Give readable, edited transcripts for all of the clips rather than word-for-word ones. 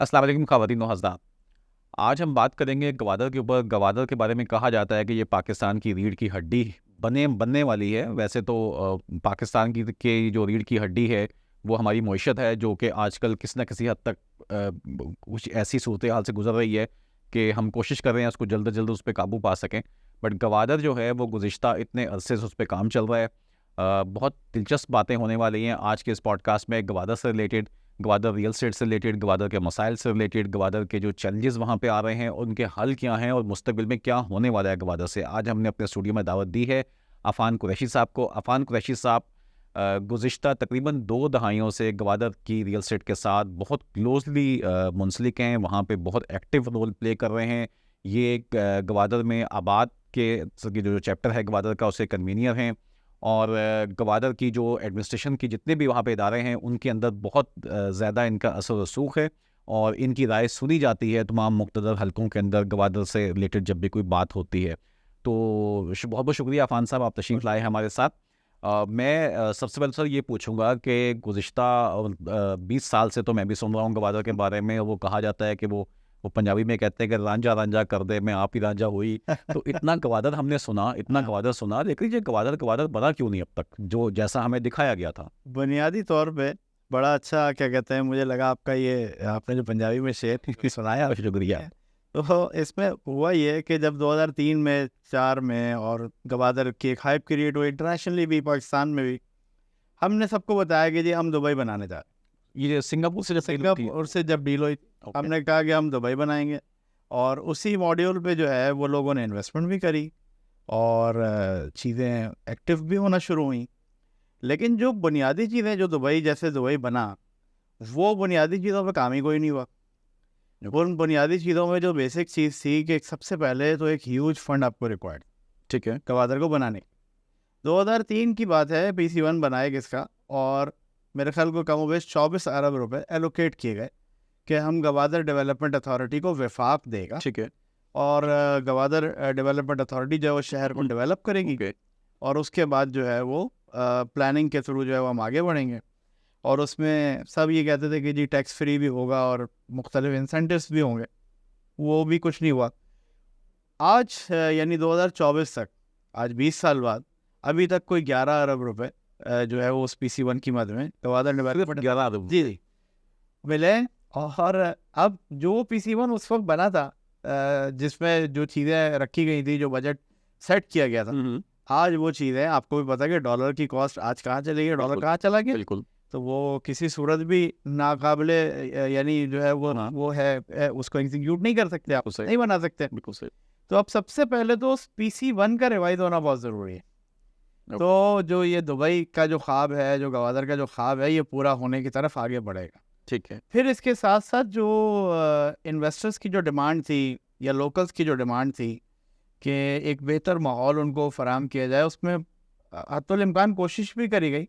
अस्सलाम वालेकुम ख़वातीन व हज़रात। आज हम बात करेंगे गवादर के ऊपर। गवादर के बारे में कहा जाता है कि ये पाकिस्तान की रीढ़ की हड्डी बनने वाली है। वैसे तो पाकिस्तान की जो रीढ़ की हड्डी है वो हमारी मईशत है, जो कि आजकल किसी न किसी हद तक कुछ ऐसी सूरत हाल से गुजर रही है कि हम कोशिश कर रहे हैं उसको जल्द से जल्द उस पर काबू पा सकें। बट गवादर जो है वो गुज़िश्ता इतने अरसे से उस पर काम चल रहा है। बहुत दिलचस्प बातें होने वाली हैं आज के इस पॉडकास्ट में, गवादर से रिलेटेड, गवादर रियल एस्टेट से रिलेटेड, गवादर के मसाइल से रिलेटेड, गवादर के जो चैलेंजेस वहाँ पे आ रहे हैं उनके हल क्या हैं और मुस्तकबिल में क्या होने वाला है गवादर से। आज हमने अपने स्टूडियो में दावत दी है अफ़ान कुरैशी साहब को। अफ़ान कुरैशी साहब गुज़िश्ता तकरीबन 2 दहाइयों से गवादर की रियल एस्टेट के साथ बहुत क्लोजली मुंसलिक हैं, वहाँ पे बहुत एक्टिव रोल प्ले कर रहे हैं। ये एक गवादर में आबाद के जो चैप्टर है गवादर का, उससे कन्वीनियर हैं। और गवादर की जो एडमिनिस्ट्रेशन की जितने भी वहाँ पे इदारे हैं उनके अंदर बहुत ज़्यादा इनका असर रसूख है और इनकी राय सुनी जाती है तमाम मुक़्तदर हलकों के अंदर गवादर से रिलेटेड जब भी कोई बात होती है। तो बहुत बहुत शुक्रिया अफ़ान साहब, आप तशरीफ़ लाए हैं हमारे साथ। मैं सबसे पहले सर ये पूछूंगा कि गुज़िश्ता 20 साल से तो मैं भी सुन रहा हूँ गवादर के बारे में। वो कहा जाता है कि वो पंजाबी में कहते हैं कि रांझा रांझा कर दे, मैं आप ही रांझा हुई। तो इतना गवादर हमने सुना, इतना गवादर सुना, लेकिन ये गवादर गवादर बना क्यों नहीं अब तक, जो जैसा हमें दिखाया गया था? बुनियादी तौर पे बड़ा अच्छा क्या कहते हैं, मुझे लगा आपका ये आपने जो पंजाबी में शेर सुनाया। शुक्रिया। तो इसमें हुआ ये कि जब 2003 में 4 में और गवादर की एक हाइप क्रिएट हुई इंटरनेशनली भी, पाकिस्तान में भी, हमने सबको बताया कि जी हम दुबई बनाने जा रहे हैं। ये सिंगापुर से जब सिंगापुर से जब डील हुई हमने कहा कि हम दुबई बनाएंगे, और उसी मॉड्यूल पे जो है वो लोगों ने इन्वेस्टमेंट भी करी और चीज़ें एक्टिव भी होना शुरू हुई। लेकिन जो बुनियादी चीज़ें, जो दुबई जैसे दुबई बना, वो बुनियादी चीज़ों पे काम ही कोई नहीं हुआ। उन बुनियादी चीज़ों में जो बेसिक चीज़ थी कि सबसे पहले तो एक ह्यूज फंड आपको रिक्वायर्ड, ठीक है, गवादर को बनाने की। 2003 की बात है, PC1 बनाए किसका, और मेरे ख्याल को कम बेश 24 अरब रुपए एलोकेट किए गए कि हम गवादर डेवलपमेंट अथॉरिटी को वफाक देगा, ठीक है, और गवादर डेवलपमेंट अथॉरिटी जो है वो शहर को डेवलप करेगी, और उसके बाद जो है वो प्लानिंग के थ्रू जो है वो हम आगे बढ़ेंगे। और उसमें सब ये कहते थे कि जी टैक्स फ्री भी होगा और मुख्तलिफ इंसेंटिव्स भी होंगे। वो भी कुछ नहीं हुआ। आज यानी 2024 तक, आज 20 साल बाद, अभी तक कोई 11 अरब रुपए जो है वो उस PC1 की मद में गवादर डेवलपमेंट 11 अरब जी मिले। और अब जो PC1 उस वक्त बना था, जिसमें जो चीज़ें रखी गई थी, जो बजट सेट किया गया था, आज वो चीज़ें आपको भी पता है कि डॉलर की कॉस्ट आज कहाँ चली गई, डॉलर कहाँ चला गया। बिल्कुल। तो वो किसी सूरत भी नाकाबिले यानी जो है वो है उसको एग्जीक्यूट नहीं कर सकते, आप नहीं बना सकते। बिल्कुल सही। तो अब सबसे पहले तो उस PC1 का रिवाइज होना बहुत ज़रूरी है। तो जो ये दुबई का जो ख्वाब है, जो गवादर का जो ख्वाब है, ये पूरा होने की तरफ आगे बढ़ेगा। ठीक है। फिर इसके साथ साथ जो इन्वेस्टर्स की जो डिमांड थी या लोकल्स की जो डिमांड थी कि एक बेहतर माहौल उनको फराहम किया जाए, उसमें हत्तुल इम्कान कोशिश भी करी गई।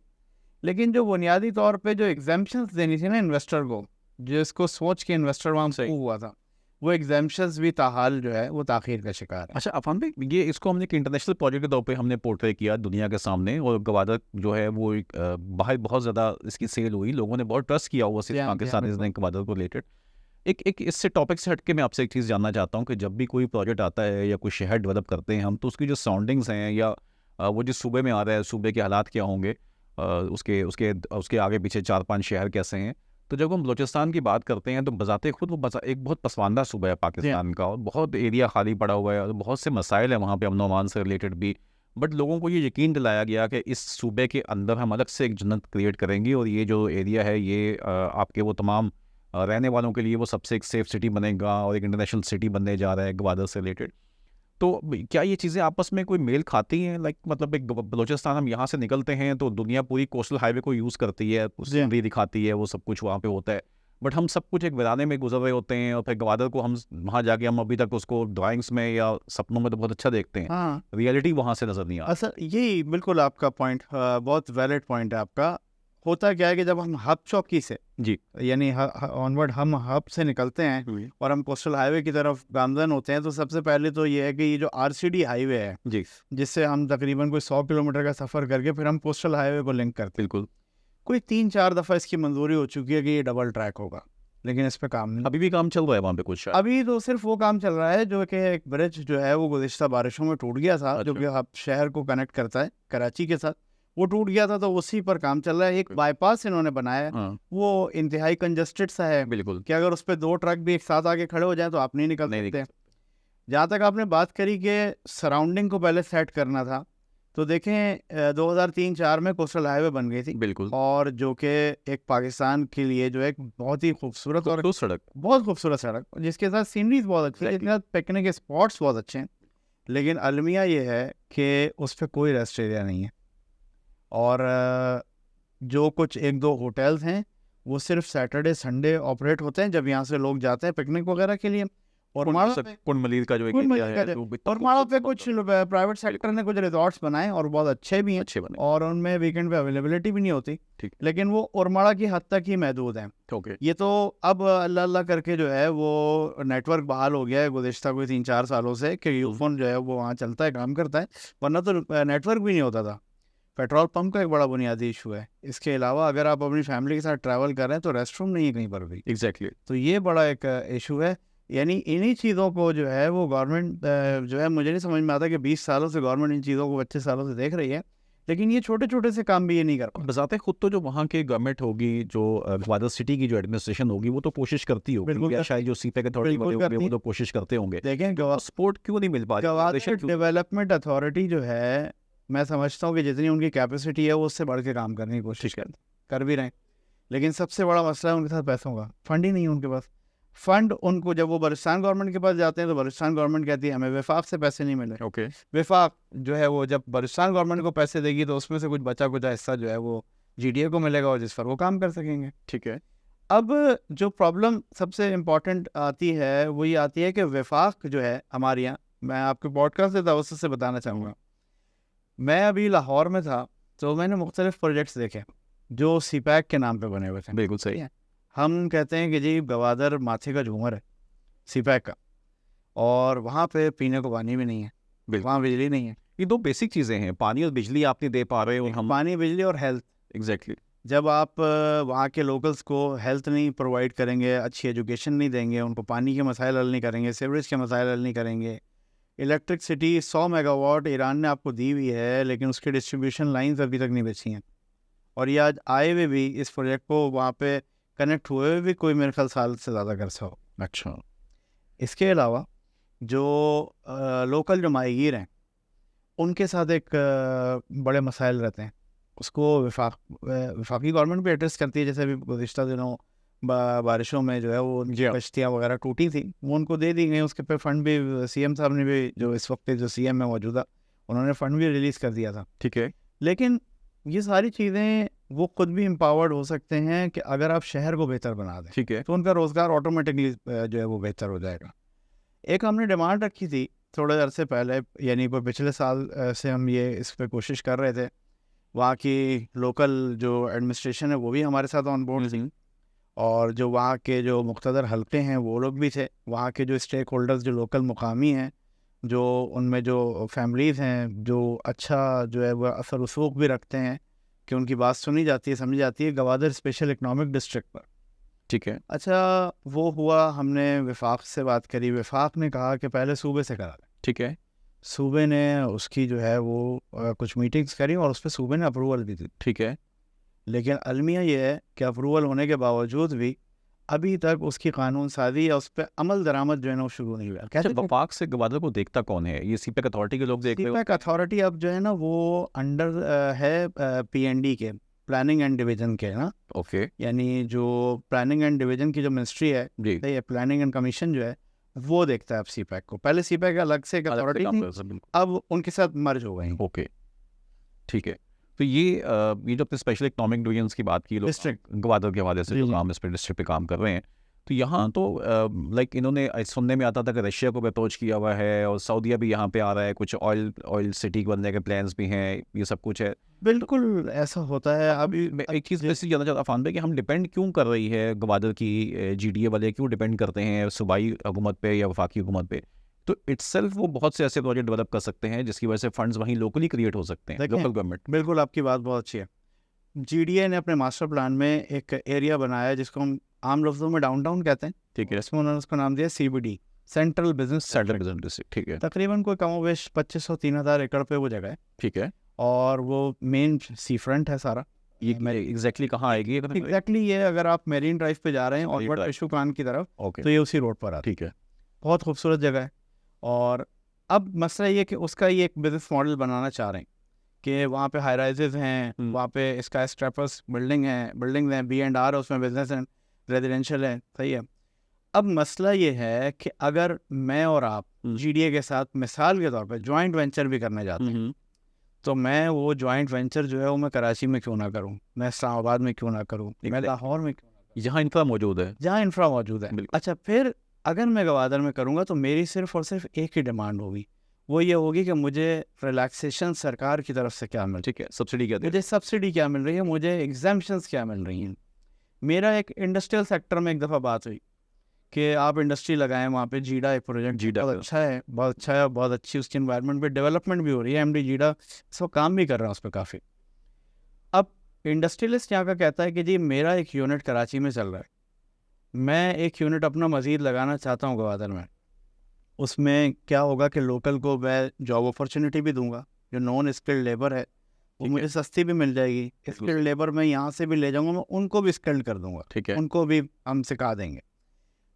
लेकिन जो बुनियादी तौर पे जो एग्जाम्पशंस देनी थी ना इन्वेस्टर को, जिसको सोच के इन्वेस्टर वहाँ मूव हुआ था, वो एग्जाम्पशंस भी ताहाल जो है वो ताख़ीर का शिकार है। अच्छा अफ़ान भाई, ये इसको हमने एक इंटरनेशनल प्रोजेक्ट के तौर पे हमने पोर्ट्रे किया दुनिया के सामने, और गवादर जो है वो एक बाहर बहुत ज़्यादा इसकी सेल हुई, लोगों ने बहुत ट्रस्ट किया हुआ पाकिस्तान इस गवादर को रिलेटेड। एक इससे टॉपिक से हटके मैं आपसे एक चीज़ जानना चाहता हूँ कि जब भी कोई प्रोजेक्ट आता है या कोई शहर डेवलप करते हैं हम, तो उसकी जो साउंडिंग्स हैं या वो जिस सूबे में आ रहा है, सूबे के हालात क्या होंगे, उसके उसके उसके आगे पीछे 4-5 शहर कैसे हैं। तो जब हम बलूचिस्तान की बात करते हैं तो बज़ाते खुद वो एक बहुत पसमानदा सूबा है पाकिस्तान का, और बहुत एरिया खाली पड़ा हुआ है और बहुत से मसाइल हैं वहाँ पे अमन अमान से रिलेटेड भी। बट लोगों को ये यकीन दिलाया गया कि इस सूबे के अंदर हम अलग से एक जन्नत क्रिएट करेंगे और ये जो एरिया है ये आपके वो तमाम रहने वालों के लिए वो सबसे एक सेफ सिटी बनेगा और एक इंटरनेशनल सिटी बनने जा रहा है गवादर से रिलेटेड। तो क्या ये चीज़ें आपस में कोई मेल खाती हैं? लाइक मतलब एक बलूचिस्तान, हम यहाँ से निकलते हैं तो दुनिया पूरी कोस्टल हाईवे को यूज़ करती है, सीनरी दिखाती है, वो सब कुछ वहाँ पे होता है, बट हम सब कुछ एक वीराने में गुजर रहे होते हैं, और फिर गवादर को हम वहाँ जाके हम अभी तक उसको ड्राइंग्स में या सपनों में तो बहुत अच्छा देखते हैं। हाँ, रियलिटी वहाँ से नज़र नहीं आती। असल यही बिल्कुल आपका पॉइंट बहुत वैलिड पॉइंट है आपका। होता क्या है कि जब हम हब चौकी से जी यानी ऑनवर्ड हम हब से निकलते हैं और हम कोस्टल हाईवे की तरफ गामजन होते हैं, तो सबसे पहले तो ये है कि ये जो RCD हाईवे है जी, जिससे हम तकरीबन कोई 100 किलोमीटर का सफ़र करके फिर हम कोस्टल हाईवे को लिंक करते हैं, बिल्कुल। कोई 3-4 दफ़ा इसकी मंजूरी हो चुकी है कि ये डबल ट्रैक होगा। लेकिन इस पे काम नहीं। अभी भी काम चल रहा है वहाँ पे कुछ शायद? अभी तो सिर्फ वो काम चल रहा है जो कि एक ब्रिज जो है वो गुज़िश्ता बारिशों में टूट गया था, जो अच्छा। कि अब शहर को कनेक्ट करता है कराची के साथ, वो टूट गया था, तो उसी पर काम चल रहा है। एक बाईपास इन्होंने बनाया है, हाँ वो इंतहाई कंजस्टेड सा है बिल्कुल। कि अगर उस पे 2 ट्रक भी एक साथ आके खड़े हो जाएं तो आप नहीं निकल नहीं सकते। निकल जहाँ तक आपने बात करी कि सराउंडिंग को पहले सेट करना था, तो देखें 2003-4 में कोस्टल हाईवे बन गई थी, बिल्कुल। और जो कि एक पाकिस्तान के लिए जो है एक बहुत ही खूबसूरत और तो सड़क बहुत खूबसूरत सड़क, जिसके साथ सीनरीज बहुत अच्छी है, Exactly. जिसके साथ पिकनिक स्पॉट्स बहुत अच्छे हैं, लेकिन अलमिया ये है कि उस पर कोई रेस्ट एरिया नहीं है। और जो कुछ 1-2 होटल्स हैं वो सिर्फ सैटरडे संडे ऑपरेट होते हैं, जब यहाँ से लोग जाते हैं पिकनिक वगैरह के लिए। और माड़ा पे कुंड मलीर का जो एक कुंड एरिया मलीर है का तो और माड़ा पे कुछ प्राइवेट सेक्टर ने कुछ रिजॉर्ट्स बनाए और बहुत अच्छे भी हैं, अच्छे बने। और उनमें वीकेंड पे अवेलेबिलिटी भी नहीं होती, ठीक। लेकिन वो उरमाड़ा की हद तक ही महदूद हैं। ओके। ये तो अब अल्लाह अल्लाह करके जो है वो नेटवर्क बहाल हो गया है गुज़िश्ता कोई 3-4 सालों से कि यूफोन जो है वो वहाँ चलता है, काम करता है, वरना तो नेटवर्क भी नहीं होता था। पेट्रोल पंप का एक बड़ा बुनियादी इशू है। इसके अलावा अगर आप अपनी फैमिली के साथ ट्रैवल कर रहे हैं तो रेस्ट रूम नहीं है कहीं पर भी। एग्जैक्टली। तो ये बड़ा एक इशू है। यानी इन्हीं चीज़ों को जो है वो गवर्नमेंट जो है, मुझे नहीं समझ में आता कि 20 सालों से गवर्नमेंट इन चीज़ों को 25 सालों से देख रही है, लेकिन ये छोटे छोटे से काम भी ये नहीं कर पाते। बजाते खुद तो जो वहाँ के गवर्नमेंट होगी, जो ग्वादर सिटी की जो एडमिनिस्ट्रेशन होगी, वो तो कोशिश करती होगी, बिल्कुल या करती- शायद जो सीपैक अथॉरिटी बिल्कुल वाले होंगे करती वो तो कोशिश करते होंगे। देखें सपोर्ट क्यों नहीं मिल पा रही? गवादर Administration क्यों- डेवलपमेंट अथॉरिटी जो है, मैं समझता हूँ कि जितनी उनकी कैपेसिटी है वो उससे बढ़ के काम करने की कोशिश ठीक है। कर भी रहे हैं, लेकिन सबसे बड़ा मसला है उनके साथ पैसों का। फंड ही नहीं है उनके पास। फंड उनको, जब वो बलूचिस्तान गवर्नमेंट के पास जाते हैं तो बलूचिस्तान गवर्नमेंट कहती है हमें वफाक से पैसे नहीं मिले। ओके। वफाक जो है वो जब बलूचिस्तान गवर्नमेंट को पैसे देगी तो उसमें से कुछ बचा कुचा हिस्सा जो है वो जीडीए को मिलेगा, और जिस पर वो काम कर सकेंगे। ठीक है। अब जो प्रॉब्लम सबसे इम्पॉर्टेंट आती है वो ये आती है कि वफाक जो है हमारे यहाँ, मैं आपके पॉडकास्ट के तवज्जुह से बताना चाहूँगा, मैं अभी लाहौर में था तो मैंने मुख्तलिफ प्रोजेक्ट्स देखे जो सीपैक के नाम पे बने हुए थे। बिल्कुल सही। हम कहते हैं कि जी गवादर माथे का झूमर है सीपैक का, और वहाँ पे पीने को पानी भी नहीं है, बिल्कुल। वहाँ बिजली नहीं है। ये दो बेसिक चीजें हैं, पानी और बिजली आप नहीं दे पा रहे हो, हम। पानी, बिजली और हेल्थ। एग्जैक्टली। जब आप वहाँ के लोकल्स को हेल्थ नहीं प्रोवाइड करेंगे, अच्छी एजुकेशन नहीं देंगे, उनको पानी के मसाइल हल नहीं करेंगे, सीवरेज के मसाइल हल नहीं करेंगे, इलेक्ट्रिसिटी 100 मेगावाट ईरान ने आपको दी हुई है लेकिन उसकी डिस्ट्रीब्यूशन लाइंस अभी तक नहीं बची हैं, और ये आज आए हुए भी इस प्रोजेक्ट को वहाँ पे कनेक्ट हुए हुए भी कोई मेरे ख्याल साल से ज़्यादा अरसा हो। अच्छा। इसके अलावा जो लोकल जो माहीगीर हैं उनके साथ एक बड़े मसाइल रहते हैं, उसको वफाकी गवर्नमेंट भी एड्रेस करती है। जैसे अभी गुज़िश्ता दिनों बारिशों में जो है वो कश्तियाँ वगैरह टूटी थी, वो उनको दे दी गई, उसके पे फंड भी सीएम साहब ने भी, जो इस वक्त जो सीएम है मौजूदा, उन्होंने फंड भी रिलीज़ कर दिया था। ठीक है। लेकिन ये सारी चीज़ें वो खुद भी एम्पावर्ड हो सकते हैं कि अगर आप शहर को बेहतर बना दें ठीक है। तो उनका रोज़गार ऑटोमेटिकली जो है वो बेहतर हो जाएगा। एक हमने डिमांड रखी थी थोड़े अरसे पहले, यानी कोई पिछले साल से हम ये इस पर कोशिश कर रहे थे, वहाँ की लोकल जो एडमिनिस्ट्रेशन है वो भी हमारे साथ ऑन बोर्ड थी, और जो वहाँ के जो मुख्तदर हल्के हैं वो लोग भी थे, वहाँ के जो स्टेक होल्डर्स जो लोकल मुकामी हैं, जो उनमें जो फैमिलीज़ हैं जो अच्छा जो है वह असर रसूख भी रखते हैं कि उनकी बात सुनी जाती है, समझी जाती है, गवादर स्पेशल इकनॉमिक डिस्ट्रिक्ट पर। ठीक है। अच्छा, वो हुआ, हमने वफाक से बात करी, वफाक ने कहा कि पहले सूबे से करा दें। ठीक है। सूबे ने उसकी जो है वो कुछ मीटिंग्स करी और उस पर सूबे ने अप्रूवल भी दी। ठीक है। लेकिन अलमिया ये है कि अप्रूवल होने के बावजूद भी अभी तक उसकी कानून साजी या उस पर अमल दरामद जो है ना वो शुरू नहीं हुआ। अच्छा, वफाक से गवादर को देखता कौन है? ये सीपैक अथॉरिटी के लोग देख रहे हो? सीपैक अथॉरिटी अब जो है ना वो अंडर है पीएनडी के, प्लानिंग एंड डिवीजन के ना। ओके। यानी जो प्लानिंग एंड डिवीजन की जो मिनिस्ट्री है, जी। ये प्लानिंग एंड कमीशन जो है वो देखता है अब सीपैक को। पहले सीपैक अलग से एक अथॉरिटी थी, अब उनके साथ मर्ज हो गई। ओके। ठीक है। तो ये जो अपने स्पेशल इकोनॉमिक डिवीजन्स की बात की, लोग डिस्ट्रिक्ट गवादर के हवाले से जो काम इस पर डिस्ट्रिक्ट पे काम कर रहे हैं, तो यहाँ तो लाइक इन्होंने सुनने में आता था कि रशिया को भी अप्रोच किया हुआ है और सऊदीया भी यहाँ पे आ रहा है, कुछ ऑयल सिटी बनने के प्लान्स भी हैं, ये सब कुछ है। बिल्कुल ऐसा होता है। अभी मैं एक चीज़ वैसे जानना चाहता अफान भाई कि हम डिपेंड क्यों कर रही है गवादर की जीडीए वाले क्यों डिपेंड करते हैं सूबाई हुकूमत पे या वफाकी हुकूमत पे? तो इट्सेल्फ वो बहुत से ऐसे प्रोजेक्ट डेवलप कर सकते हैं जिसकी वजह से फंड्स वहीं लोकली क्रिएट हो सकते हैं, लोकल गवर्नमेंट। बिल्कुल आपकी बात बहुत अच्छी है। जीडीए ने अपने मास्टर प्लान में एक एरिया बनाया है जिसको हम आम लफ्ज़ों में डाउनटाउन कहते हैं, ठीक है, इसमें उन्होंने उसका नाम दिया CBD, central business central business district, ठीक है, तकरीबन कोई कमोवेश 2500-3000 एकड़ पे वो जगह है, ठीक है। और वो मेन सी फ्रंट है सारा। ये एग्जैक्टली कहाँ आएगी? एग्जैक्टली ये अगर आप मेरीन ड्राइव पे जा रहे हैं और टिशू कान की तरफ, ओके, तो ये उसी रोड पर आता है। ठीक है, बहुत खूबसूरत जगह है। और अब मसला ये कि उसका ये एक बिजनेस मॉडल बनाना चाह रहे हैं कि वहाँ पे हाई राइजेस हैं, वहाँ पे स्काई स्क्रैपर्स बिल्डिंग हैं, B&R है, उसमें बिजनेस है, रेजिडेंशियल है, सही है। अब मसला ये है कि अगर मैं और आप GDA के साथ मिसाल के तौर पे जॉइंट वेंचर भी करने जाते हैं, तो मैं वो जॉइंट वेंचर जो है वो मैं कराची में क्यों ना करूँ, मैं इस्लामाबाद में क्यों ना करूँ, मैं लाहौर में क्यों ना करूँ, जहाँ इंफ्रा मौजूद है, जहाँ इंफ्रा मौजूद है। अच्छा, फिर अगर मैं गवादर में करूँगा तो मेरी सिर्फ और सिर्फ एक ही डिमांड होगी, वो ये होगी कि मुझे रिलैक्सेशन सरकार की तरफ से क्या मिल, ठीक है, सब्सिडी क्या, मुझे सब्सिडी क्या मिल रही है, मुझे एग्जाम्पशंस क्या मिल रही हैं। मेरा एक इंडस्ट्रियल सेक्टर में एक दफ़ा बात हुई कि आप इंडस्ट्री लगाएं वहाँ पे, जीडा एक प्रोजेक्ट बहुत अच्छा है, बहुत अच्छी उसकी इन्वायरमेंट पे डेवलपमेंट भी हो रही है, MD जीडा इसको काम भी कर रहा है उस पर काफ़ी। अब इंडस्ट्रियलिस्ट यहाँ का कहता है कि जी मेरा एक यूनिट कराची में चल रहा है, मैं एक यूनिट अपना मज़ीद लगाना चाहता हूँ गवादर में, उसमें क्या होगा कि लोकल को मैं जॉब अपॉर्चुनिटी भी दूंगा, जो नॉन स्किल्ड लेबर है वो मुझे सस्ती भी मिल जाएगी, स्किल्ड लेबर मैं यहाँ से भी ले जाऊँगा, मैं उनको भी स्किल्ड कर दूंगा, ठीक है, उनको भी हम सिखा देंगे।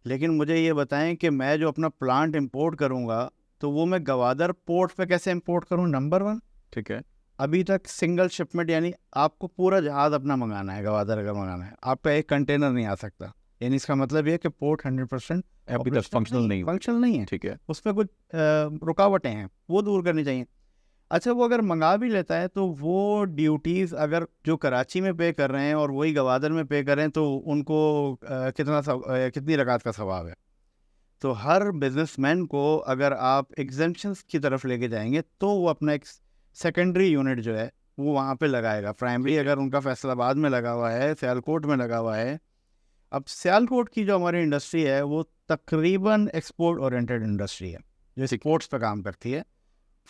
लेकिन मुझे ये बताएं कि मैं जो अपना प्लांट इंपोर्ट करूँगा तो वो मैं गवादर पोर्ट पे कैसे इंपोर्ट करूँ, नंबर 1। ठीक है, अभी तक सिंगल शिपमेंट, यानी आपको पूरा जहाज़ अपना मंगाना है, गवादर अगर मंगाना है, आपका एक कंटेनर नहीं आ सकता, यानी इसका मतलब ये है कि पोर्ट 100% अभी तक फंक्शनल नहीं है, ठीक है, उसमें कुछ रुकावटें हैं, वो दूर करनी चाहिए। अच्छा, वो अगर मंगा भी लेता है तो वो ड्यूटीज़ अगर जो कराची में पे कर रहे हैं और वही गवादर में पे कर रहे हैं तो उनको कितनी रकात का सवाब है। तो हर बिजनेसमैन को अगर आप एग्जेम्पशंस की तरफ लेके जाएंगे तो वो अपना एक सेकेंडरी यूनिट जो है वो वहाँ पे लगाएगा। प्राइमरी अगर उनका फैसलाबाद में लगा हुआ है, सियालकोट में लगा हुआ है। अब सियालकोट की जो हमारी इंडस्ट्री है वो तकरीबन एक्सपोर्ट ओरिएंटेड इंडस्ट्री है, जो एक्सपोर्ट्स पे काम करती है,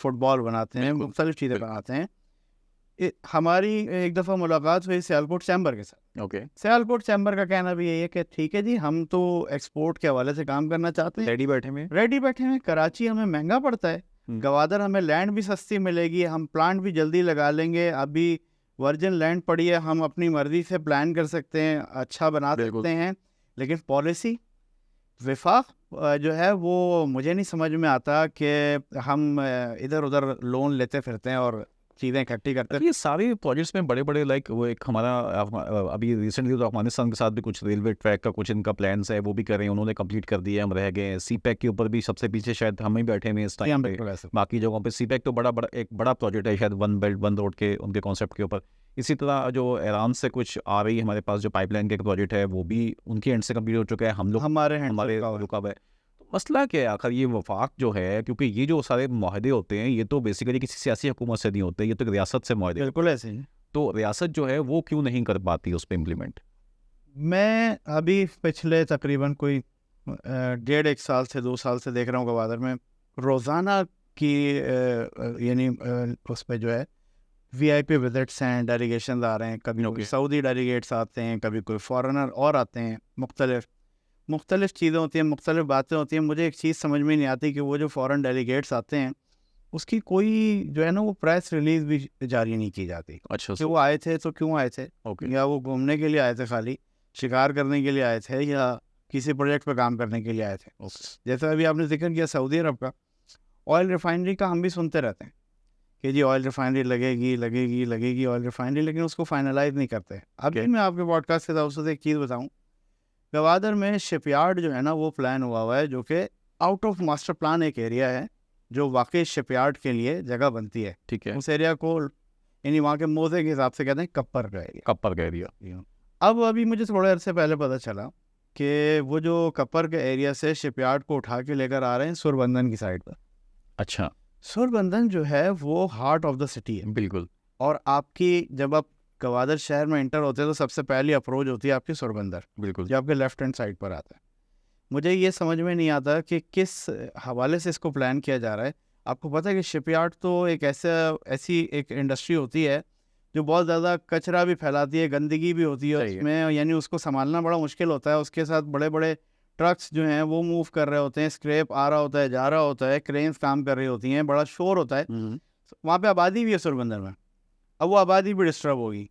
फुटबॉल बनाते हैं, मुख्तलिफ चीज़ें बनाते हैं। हमारी एक दफ़ा मुलाकात हुई सियालकोट चैम्बर के साथ। ओके, सियालकोट चैम्बर का कहना भी यही है कि ठीक है जी, हम तो एक्सपोर्ट के हवाले से काम करना चाहते हैं, रेडी बैठे हैं। कराची हमें महंगा पड़ता है, गवादर हमें लैंड भी सस्ती मिलेगी, हम प्लांट भी जल्दी लगा लेंगे, अभी वर्जिन लैंड पड़ी है, हम अपनी मर्जी से प्लान कर सकते हैं, अच्छा बना सकते हैं। लेकिन पॉलिसी विफाक जो है वो मुझे नहीं समझ में आता कि हम इधर उधर लोन लेते फिरते हैं और चीज़ें इकट्ठी करते हैं। ये सारे प्रोजेक्ट्स में बड़े बड़े लाइक वो एक हमारा अभी रिसेंटली तो अफगानिस्तान के साथ भी कुछ रेलवे ट्रैक का कुछ इनका प्लान्स है, वो भी कर रहे हैं, उन्होंने कंप्लीट कर दिया, हम रह गए। CPEC के ऊपर भी सबसे पीछे शायद हम ही बैठे हुए इस टाइम पे, बाकी जगहों पे CPEC तो बड़ा एक बड़ा प्रोजेक्ट है शायद, वन बेल्ट वन रोड के उनके कॉन्सेप्ट के ऊपर। इसी तरह जो ईरान से कुछ आ रही है हमारे पास जो पाइपलाइन के प्रोजेक्ट है वो भी उनके एंड से कंप्लीट हो चुका है, हम लोग हमारे रुका हुआ है। मसला क्या है आखिर ये वफाक जो है, क्योंकि ये जो सारे माहदे होते हैं ये तो बेसिकली किसी सियासी हुकूमत से नहीं होते, ये तो रियासत से माहदे। बिल्कुल ऐसे ही। तो रियासत जो है वो क्यों नहीं कर पाती उस पर इम्प्लीमेंट? मैं अभी पिछले तकरीबन कोई 1.5 साल से 2 साल से देख रहा हूँ गवादर में रोज़ाना की यानी उस पर जो है VIP विजिट्स हैं, डेलीगेशन आ रहे हैं, कभी कोई सऊदी डेलीगेट्स आते हैं, कभी कोई फॉरेनर और आते हैं, मुख्तलिफ चीज़ें होती हैं, मुख्तलिफ बातें होती हैं। मुझे एक चीज़ समझ में नहीं आती कि वो जो फॉरेन डेलीगेट्स आते हैं उसकी कोई जो है ना वो प्रेस रिलीज़ भी जारी नहीं की जाती। अच्छा, कि वो आए थे तो क्यों आए थे, या वो घूमने के लिए आए थे, खाली शिकार करने के लिए आए थे, या किसी प्रोजेक्ट पर काम करने के लिए आए थे। जैसे अभी आपने जिक्र किया सऊदी अरब का, ऑयल रिफाइनरी का हम भी सुनते रहते हैं कि जी ऑयल रिफाइनरी लगेगी ऑयल रिफाइनरी, लेकिन उसको फाइनलाइज नहीं करते। अभी मैं आपके पॉडकास्ट के हिसाब से एक चीज़ बताऊँ, गवादर में शिपयार्ड जो है ना वो प्लान हुआ है, जो कि आउट ऑफ मास्टर प्लान एक एरिया है जो वाकई शिपयार्ड के लिए जगह बनती है। ठीक है, उस एरिया को यानी वहाँ के मोजे के हिसाब से कहते हैं कप्पर का एरिया। अब अभी मुझे थोड़े अरसे पहले पता चला कि वो जो कप्पर के एरिया से शिपयार्ड को उठा के लेकर आ रहे हैं सुरबंदन की साइड पर। अच्छा, सुरबंदन जो है वो हार्ट ऑफ द सिटी है। बिल्कुल। और आपकी जब आप गवादर शहर में एंटर होते हैं तो सबसे पहली अप्रोच होती है आपकी सुरबंदर, बिल्कुल, जो आपके लेफ्ट हैंड साइड पर आता है। मुझे ये समझ में नहीं आता कि किस हवाले से इसको प्लान किया जा रहा है। आपको पता है कि शिपयार्ड तो एक ऐसी एक इंडस्ट्री होती है जो बहुत ज़्यादा कचरा भी फैलाती है, गंदगी भी होती है सही है। उसमें, यानी उसको संभालना बड़ा मुश्किल होता है। उसके साथ बड़े बड़े ट्रक्स जो हैं वो मूव कर रहे होते हैं, स्क्रैप आ रहा होता है, जा रहा होता है, क्रेन्स काम कर रही होती हैं, बड़ा शोर होता है। वहाँ पे आबादी भी है सुरबंदर में, अब वो आबादी भी डिस्टर्ब होगी।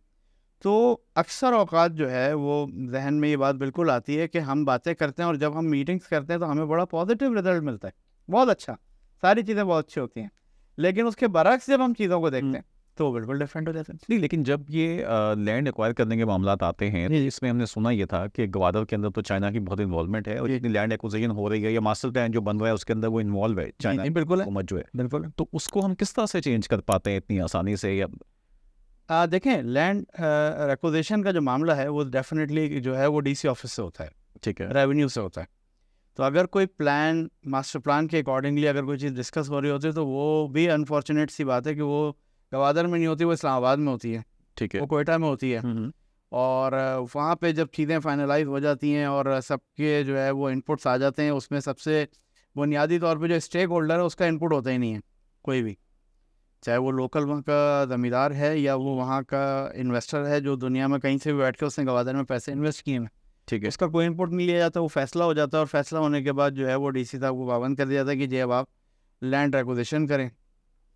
तो अक्सर औकात जो है वो जहन में ये बात बिल्कुल आती है कि हम बातें करते हैं और जब हम मीटिंग्स करते हैं तो हमें बड़ा पॉजिटिव रिजल्ट मिलता है, बहुत अच्छा, सारी चीज़ें बहुत अच्छी होती हैं। लेकिन उसके बरक्स जब हम चीज़ों को देखते हैं तो वो बिल्कुल डिफरेंट हो जाता है। नहीं, लेकिन जब ये लैंड एक्वायर करने के मामलात आते हैं तो जी, जी। इसमें हमने सुना ये था कि ग्वादर के अंदर तो चाइना की बहुत इन्वॉल्वमेंट है और जी। जितनी लैंड एक्विजिशन हो रही है या मास्टर प्लान जो बन रहा है उसके अंदर वो इन्वॉल्व है, चाइना जी, बिल्कुल है, हुकूमत जो है, बिल्कुल। तो उसको हम किस तरह से चेंज कर पाते हैं इतनी आसानी से? या देखें, लैंड एक्विजिशन का जो मामला है वो डेफिनेटली जो है वो डीसी ऑफिस से होता है, ठीक है, रेवेन्यू से होता है। तो अगर कोई प्लान, मास्टर प्लान के अकॉर्डिंगली अगर कोई चीज़ डिस्कस हो रही होती है तो वो भी अनफॉर्चुनेट सी बात है कि वो गवादर में नहीं होती, वो इस्लामाबाद में होती है, ठीक है। वो कोयटा में होती है। और वहाँ पे जब चीज़ें फाइनलाइज हो जाती हैं और सबके जो है वो इनपुट्स आ जाते हैं, उसमें सबसे बुनियादी तौर पे जो स्टेक होल्डर है उसका इनपुट होता ही नहीं है कोई भी, चाहे वो लोकल वहाँ का ज़मींदार है या वो वहाँ का इन्वेस्टर है जो दुनिया में कहीं से भी बैठ के उसने गवादर में पैसे इन्वेस्ट किए हैं, ठीक है, उसका कोई इनपुट नहीं लिया जाता, वो फैसला हो जाता है और फैसला होने के बाद जो है वो डीसी साहब को पाबंद कर दिया जाता है कि जी अब आप लैंड एक्विजिशन करें।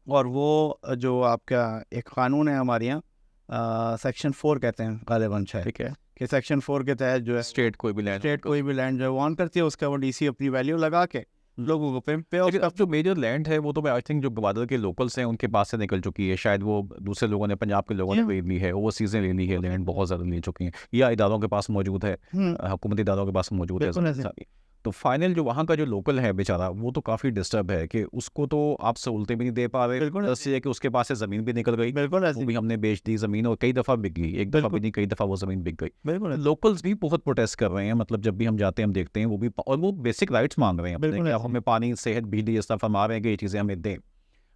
और वो जो आपका एक कानून है हमारे यहाँ, सेक्शन 4 कहते हैं गालिबन शायद, ठीक है। कि सेक्शन 4 के तहत जो है स्टेट कोई भी लैंड स्टेट कोई भी लैंड जो है वो ऑन करती है, उसका वो डीसी अपनी वैल्यू लगा के लोगों को पे लेकिन अब जो मेजर लैंड है वो तो आई थिंक जो ग्वादर के लोकल्स हैं उनके पास से निकल चुकी है, शायद वो दूसरे लोगों ने, पंजाब के लोगों ने खरीद ली है, ओवरसीज ने ले ली है, लैंड बहुत ज़्यादा ले चुकी हैं या इदारों के पास मौजूद है, हुकूमती इदारों के पास मौजूद है बिल्कुल ऐसे। सारी। तो फाइनल जो वहाँ का जो लोकल है बेचारा वो तो काफ़ी डिस्टर्ब है कि उसको तो आप सहूलतें भी नहीं दे पा रहे, बिल्कुल प्लस ये है कि उसके पास से ज़मीन भी निकल गई, बिल्कुल वो ऐसे। भी हमने बेच दी ज़मीन और कई दफ़ा बिक गई, एक दफ़ा भी नहीं कई दफ़ा वो ज़मीन बिक गई। बिल्कुल ऐसे। लोकल्स भी बहुत प्रोटेस्ट कर रहे हैं, मतलब जब भी हम जाते हैं हम देखते हैं वो भी, और वो बेसिक राइट्स मांग रहे हैं अपने बिल्कुल कि आप ऐसे। हमें पानी, सेहत, बिजली, इस तरह फरमा रहे हैं कि ये चीज़ें हमें दें।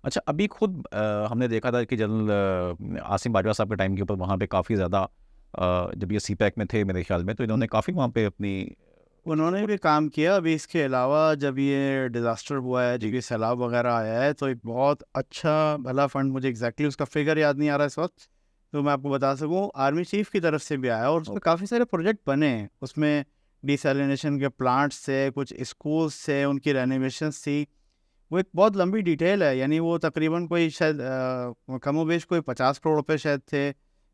अच्छा, अभी खुद हमने देखा था कि जनरल आसिम बाजवा साहब के टाइम के ऊपर वहाँ पे काफ़ी ज़्यादा जब ये सीपैक में थे मेरे ख्याल में, तो इन्होंने काफ़ी वहाँ पे अपनी उन्होंने भी काम किया। अभी इसके अलावा जब ये डिज़ास्टर हुआ है, जब ये सैलाब वगैरह आया है, तो एक बहुत अच्छा भला फंड, मुझे एग्जैक्टली उसका फिगर याद नहीं आ रहा इस वक्त, तो मैं आपको बता सकूं, आर्मी चीफ की तरफ से भी आया और उसमें काफ़ी सारे प्रोजेक्ट बने हैं। उसमें डिसैलिनेशन के प्लांट्स से, कुछ स्कूल्स से, उनकी रेनोवेशन थी। वो एक बहुत लंबी डिटेल है, यानी वो तकरीबन कोई शायद कमोबेश कोई 50 करोड़ रुपए शायद थे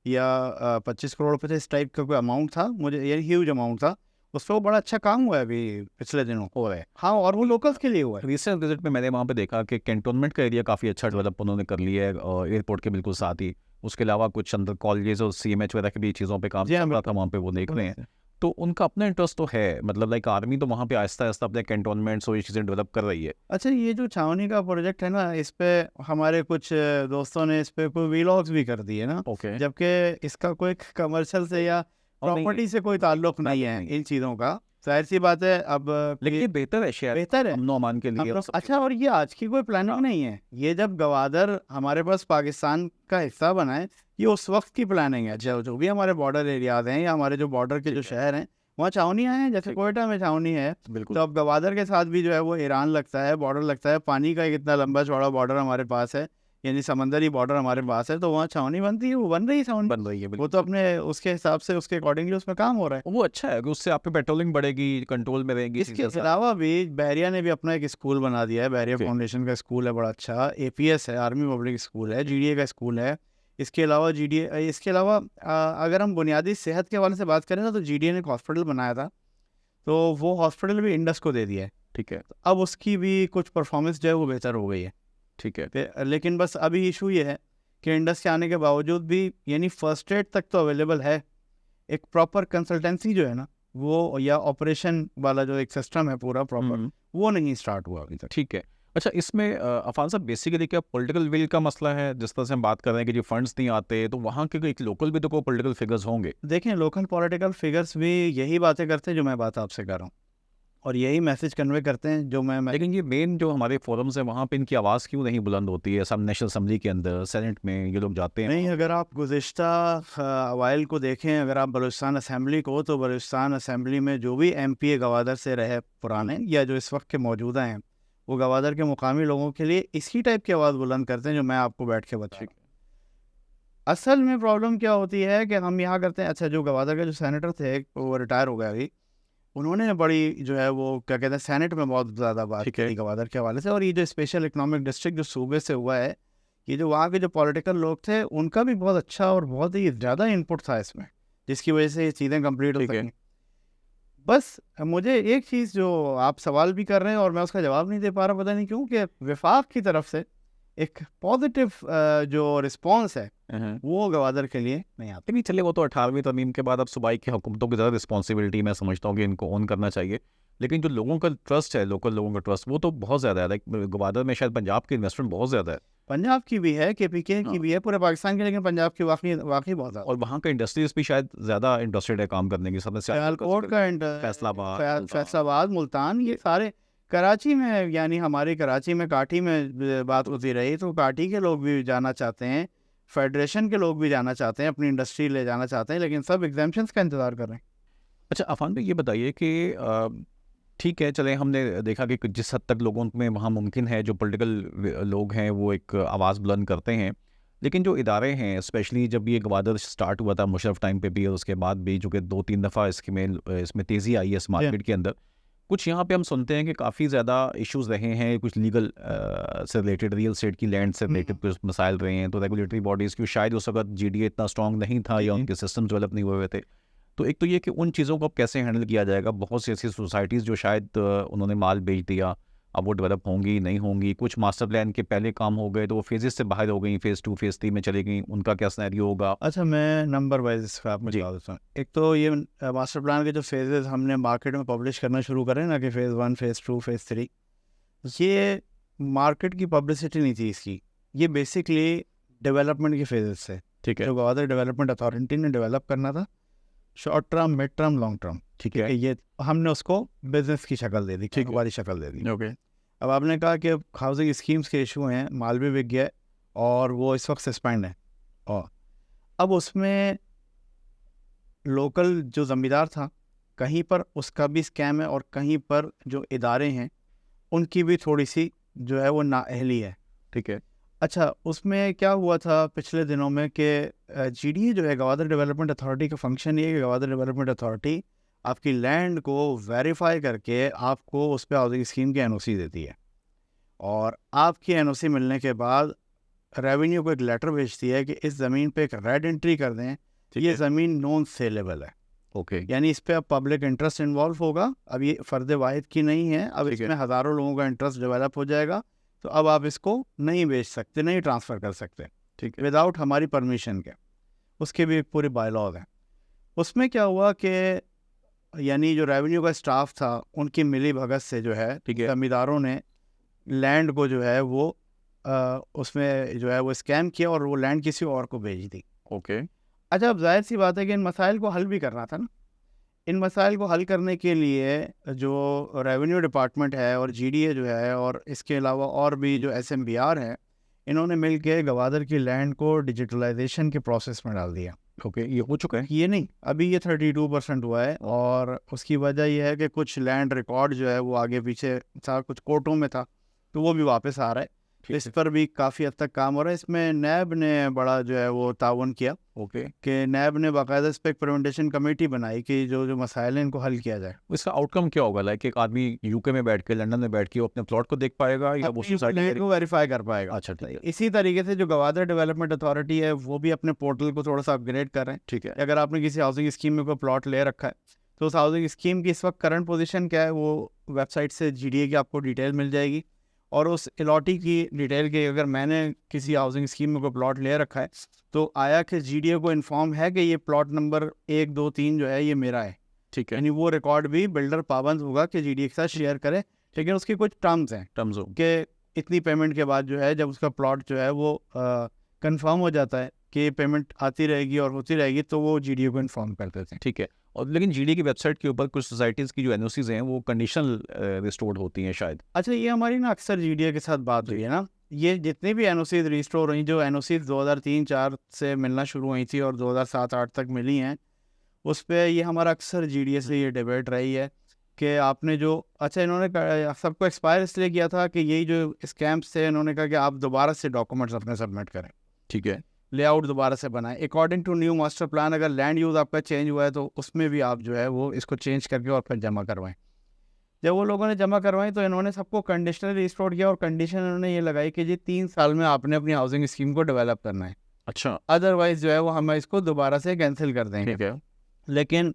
या 25 करोड़ रुपए थे, इस टाइप का कोई अमाउंट था, मुझे ये ह्यूज अमाउंट था। उस पर वो बड़ा अच्छा काम हुआ है अभी पिछले दिनों हो रहा है। हाँ, और वो लोकल्स के लिए हुआ है। रिसेंट विजिट में मैंने वहाँ पे देखा कि कैंटोनमेंट का एरिया काफ़ी अच्छा डेवलप उन्होंने कर लिया है और एयरपोर्ट के बिल्कुल साथ ही। उसके अलावा कुछ अंदर कॉलेजेस और CMH वगैरह की भी चीज़ों पे काम जी हाँ, चल रहा था वहाँ पे, वो देख रहे हैं। तो उनका अपना इंटरेस्ट तो है, मतलब लाइक आर्मी तो वहाँ पे आहिस्ता आहिस्ता अपने कैंटोनमेंट्स और ये चीज़ें डेवलप कर रही है। अच्छा, ये जो छावनी का प्रोजेक्ट है ना, इस पे हमारे कुछ दोस्तों ने इस पे कोई वीलॉग्स भी कर दिए ना, ओके, जबकि इसका कोई कमर्शियल से या और नहीं, प्रॉपर्टी से कोई ताल्लुक नहीं है इन चीज़ों का। जाहिर सी बात है। अब लेकिन ये बेहतर है शायद बेहतर है अमनो अमान के हम लिए और लोग। सबके अच्छा, और ये आज की कोई प्लानिंग नहीं है, ये जब गवादर हमारे पास पाकिस्तान का हिस्सा बना है, ये उस वक्त की प्लानिंग है। जो जो भी हमारे बॉर्डर एरियाज हैं या हमारे जो बॉर्डर के जो शहर हैं, वहाँ छावनियाँ हैं, जैसे कोयटा में छावनी है, बिल्कुल तो अब गवादर के साथ भी जो है वो ईरान लगता है, बॉर्डर लगता है, पानी का एक इतना लंबा चौड़ा बॉर्डर हमारे पास है, यानी समंदरी बॉर्डर हमारे पास है, तो वहाँ छावनी बनती है, वो बन रही है छावनी, बन रही है, वो बिल्कुल। तो अपने उसके हिसाब से उसके अकॉर्डिंगली उसमें काम हो रहा है। वो अच्छा है कि उससे आप पे पेट्रोलिंग बढ़ेगी, कंट्रोल में रहेंगी इसके चीज़ें सारी। अलावा भी बहरिया ने भी अपना एक स्कूल बना दिया है, बहरिया Okay. फाउंडेशन का स्कूल है, बड़ा अच्छा। APS है, आर्मी पब्लिक स्कूल है, GDA का स्कूल है। इसके अलावा GDA, इसके अलावा अगर हम बुनियादी सेहत के हवाले से बात करें ना, तो GDA ने एक हॉस्पिटल बनाया था, तो वो हॉस्पिटल भी इंडस को दे दिया है। ठीक है, अब उसकी भी कुछ परफॉर्मेंस जो है वो बेहतर हो गई है। ठीक है, लेकिन बस अभी इशू ये है कि इंडस के आने के बावजूद भी, यानी फर्स्ट एड तक तो अवेलेबल है, एक प्रॉपर कंसल्टेंसी जो है ना वो, या ऑपरेशन वाला जो एक सिस्टम है पूरा प्रॉपर, वो नहीं स्टार्ट हुआ अभी तक। ठीक है। अच्छा, इसमें अफ़ान साहब बेसिकली क्या पॉलिटिकल विल का मसला है? जिस तरह से हम बात कर रहे हैं कि जो फंड्स नहीं आते, तो वहाँ के एक लोकल भी तो कोई पॉलिटिकल फिगर्स होंगे। देखें, लोकल पॉलिटिकल फिगर्स भी यही बातें करते हैं जो मैं बात आपसे कर रहा हूँ, और यही मैसेज कन्वे करते हैं जो मैं लेकिन ये मेन जो हमारे फोरम्स हैं वहाँ पे इनकी आवाज़ क्यों नहीं बुलंद होती है? सब नेशनल असम्बली के अंदर, सेनेट में ये लोग जाते हैं। नहीं, अगर आप गुज़िश्ता अवाइल को देखें, अगर आप बलूचिस्तान असम्बली को, तो बलूचिस्तान असम्बली में जो भी MP गवादर से रहे पुराने या जो इस वक्त के मौजूदा हैं, वो गवादर के मुकामी लोगों के लिए इसी टाइप की आवाज़ बुलंद करते हैं जो मैं आपको बैठ के बता रहा हूँ। असल में प्रॉब्लम क्या होती है कि हम यहाँ करते हैं, अच्छा जो गवादर का जो सेनेटर थे वो रिटायर हो गया अभी, उन्होंने बड़ी जो है वो क्या कहते हैं सेनेट में बहुत ज़्यादा बात ठीक है। की गवादर के हवाले से। और ये जो स्पेशल इकोनॉमिक डिस्ट्रिक्ट जो सूबे से हुआ है, ये जो वहाँ के जो पॉलिटिकल लोग थे उनका भी बहुत अच्छा और बहुत ही ज़्यादा इनपुट था इसमें, जिसकी वजह से ये चीज़ें कंप्लीट हो ठीक है। सकें। बस मुझे एक चीज़ जो आप सवाल भी कर रहे हैं और मैं उसका जवाब नहीं दे पा रहा, पता नहीं क्यों, कि वफाक की तरफ से एक पॉजिटिव जो रिस्पॉन्स है वो गवादर के लिए नहीं आता। लेकिन चले वो तो 18वीं तरमीम के बाद अब सूबाई की हुकूमतों की ज़्यादा रिस्पॉन्सिबिलिटी मैं समझता हूँ कि इनको ऑन करना चाहिए। लेकिन जो लोगों का ट्रस्ट है, लोकल लोगों का ट्रस्ट, वो तो बहुत ज़्यादा है। लाइक गवादर में शायद पंजाब की इन्वेस्टमेंट बहुत ज़्यादा है पंजाब की भी है, केपीके की हाँ। भी है, पूरे पाकिस्तान की, लेकिन पंजाब की वाकई वाकई बहुत ज़्यादा। और वहाँ का इंडस्ट्रीज भी शायद ज़्यादा इंटरेस्टेड है काम करने की। सबने सियालकोट का फैसलाबाद, मुल्तान। फैसलाबाद, मुल्तान, ये सारे, कराची में, यानी हमारी कराची में काठी में बात होती रही तो काठी के लोग भी जाना चाहते हैं, फेडरेशन के लोग भी जाना चाहते हैं, अपनी इंडस्ट्री ले जाना चाहते हैं, लेकिन सब एग्जाम्पशंस का इंतज़ार कर रहे हैं। अच्छा अफान भाई, ये बताइए कि ठीक है, चले हमने देखा कि जिस हद तक लोगों में वहाँ मुमकिन है, जो पॉलिटिकल लोग हैं वो एक आवाज़ बुलंद करते हैं, लेकिन जो इदारे हैं, स्पेशली जब ये गवादर स्टार्ट हुआ था मुशर्रफ टाइम पे भी और उसके बाद भी, जो कि 2-3 दफ़ा इसमें तेज़ी आई है इस मार्केट के अंदर, कुछ यहाँ पे हम सुनते हैं कि काफ़ी ज़्यादा इश्यूज़ रहे हैं, कुछ लीगल से रिलेटेड, रियल एस्टेट की लैंड से रिलेटेड कुछ मसाइल रहे हैं। तो रेगुलेटरी बॉडीज़ की शायद उस वक्त जीडीए इतना स्ट्रॉन्ग नहीं था या उनके सिस्टम डेवलप नहीं हुए हुए थे। तो एक तो ये कि उन चीज़ों को अब कैसे हैंडल किया जाएगा। बहुत सी ऐसी सोसाइटीज़ जो शायद उन्होंने माल बेच दिया, अब वो डेवलप होंगी नहीं होंगी। कुछ मास्टर प्लान के पहले काम हो गए तो वो फेजेस से बाहर हो गई, फेज़ 2 फेज़ 3 में चली गई, उनका क्या सिनेरियो होगा? अच्छा, मैं नंबर वाइज इसका आपको जी। जवाब देता हूँ। एक तो ये मास्टर प्लान के जो फेजेस हमने मार्केट में पब्लिश करना शुरू करें ना, कि फ़ेज़ 1, फ़ेज़ 2, फ़ेज़ 3, ये मार्केट की पब्लिसिटी नहीं थी इसकी, ये बेसिकली डेवलपमेंट के फेजेस थे। ठीक है। जो गवादर डेवलपमेंट अथॉरिटी ने डेवलप करना था, short term, mid term, long term, ठीक है। ये हमने उसको बिजनेस की शक्ल दे दी, ठीक है। कारोबारी शक्ल दे दी। ओके। अब आपने कहा कि हाउसिंग स्कीम्स के इशू हैं, माल भी बिक गया है और वो इस वक्त सस्पेंड है, और अब उसमें लोकल जो ज़मींदार था, कहीं पर उसका भी स्कैम है और कहीं पर जो इदारे हैं उनकी भी थोड़ी सी जो है वो नाअहली है। ठीक है। अच्छा, उसमें क्या हुआ था पिछले दिनों में कि जीडीए जो है, गवादर डेवलपमेंट अथॉरिटी का फंक्शन ये है कि गवादर डेवलपमेंट अथॉरिटी आपकी लैंड को वेरीफाई करके आपको उस पर हाउसिंग स्कीम की एनओसी देती है, और आपकी एनओसी मिलने के बाद रेवेन्यू को एक लेटर भेजती है कि इस ज़मीन पे एक रेड एंट्री कर दें, ठीक ये है। ज़मीन नॉन सेलेबल है। ओके। यानी इस पे अब पब्लिक इंटरेस्ट इन्वॉल्व होगा, अब ये फ़र्द वाहिद की नहीं है, अब ठीक है। इसमें हज़ारों लोगों का इंटरेस्ट डेवलप हो जाएगा, तो अब आप इसको नहीं बेच सकते, नहीं ट्रांसफ़र कर सकते ठीक है। विदाउट हमारी परमिशन के। उसके भी एक पूरे बायलॉज हैं। उसमें क्या हुआ कि यानी जो रेवेन्यू का स्टाफ था उनकी मिली भगत से जो है ठीक है। ज़मींदारों ने लैंड को जो है वो उसमें जो है वो स्कैम किया और वो लैंड किसी और को भेज दी। ओके। अच्छा, अब जाहिर सी बात है कि इन मसाइल को हल भी करना था ना। इन मसाइल को हल करने के लिए जो रेवेन्यू डिपार्टमेंट है और जीडीए जो है और इसके अलावा और भी जो एसएमबीआर है, इन्होंने मिल के गवादर की लैंड को डिजिटलाइजेशन के प्रोसेस में डाल दिया। ओके, ये हो चुका है? ये नहीं, अभी ये 32% हुआ है, और उसकी वजह यह है कि कुछ लैंड रिकॉर्ड जो है वो आगे पीछे था, कुछ कोर्टों में था, तो वो भी वापस आ रहा है। तो इस पर भी काफ़ी हद तक काम हो रहा है। इसमें नैब ने बड़ा जो है वो ताउन किया ओके। कि नैब ने बाकायदा इस पर एक प्रिवेंटेशन कमेटी बनाई कि जो जो मसाइल हैं इनको हल किया जाए। इसका आउटकम क्या होगा? लाइक एक आदमी यूके में बैठ के, लंदन में बैठ के वो अपने प्लॉट को देख पाएगा या वो अपनी सोसाइटी लैंड को वेरीफाई कर पाएगा। अच्छा, ठीक है। इसी तरीके से जो गवादर डेवलपमेंट अथॉरिटी है वो भी अपने पोर्टल को थोड़ा सा अपग्रेड कर रहे हैं। ठीक है। अगर आपने किसी हाउसिंग स्कीम में कोई प्लॉट ले रखा है तो उस हाउसिंग स्कीम की इस वक्त करंट पोजीशन क्या है वो वेबसाइट से जीडीए की आपको डिटेल मिल जाएगी, और उस अलॉटी की डिटेल के, अगर मैंने किसी हाउसिंग स्कीम में कोई प्लॉट ले रखा है तो आया कि जीडीए को इन्फॉर्म है कि ये प्लॉट नंबर 1, 2, 3 जो है ये मेरा है, ठीक है। यानी वो रिकॉर्ड भी बिल्डर पाबंद होगा कि जीडीए के साथ शेयर करे, लेकिन उसकी कुछ टर्म्स हैं टर्म्स हो। कि इतनी पेमेंट के बाद जो है, जब उसका प्लॉट जो है वो कंफर्म हो जाता है कि पेमेंट आती रहेगी और होती रहेगी, तो वो जीडीए को इन्फॉर्म कर देते हैं। ठीक है। और लेकिन जीडी की वेबसाइट के ऊपर कुछ सोसाइटीज़ की जो एनओसीज़ हैं वो कंडीशनल रिस्टोर्ड होती हैं शायद। अच्छा, ये हमारी ना अक्सर जीडीए के साथ बात हुई है ना, ये जितनी भी एनओसीज रिस्टोर हुई, जो एनओसीज 2003-4 से मिलना शुरू हुई थी और 2007-8 तक मिली हैं, उस पे ये हमारा अक्सर जीडीए से ये डिबेट रही है कि आपने जो, अच्छा इन्होंने सबको एक्सपायर इसलिए किया था कि यही जो स्कैम्स थे, इन्होंने कहा कि आप दोबारा से डॉक्यूमेंट्स अपने सबमिट करें, ठीक है। लेआउट दोबारा से बनाएं according to new master plan. अगर लैंड यूज़ आपका चेंज हुआ है तो उसमें भी आप जो है वो इसको चेंज करके और फिर जमा करवाएं। जब वो लोगों ने जमा करवाई तो इन्होंने सबको कंडीशनल रिस्टोर किया और कंडीशन इन्होंने ये लगाई कि जी 3 साल में आपने अपनी हाउसिंग स्कीम को डेवलप करना है, अच्छा, अदरवाइज जो है वो हम इसको दोबारा से कैंसिल कर देंगे। ठीक है, लेकिन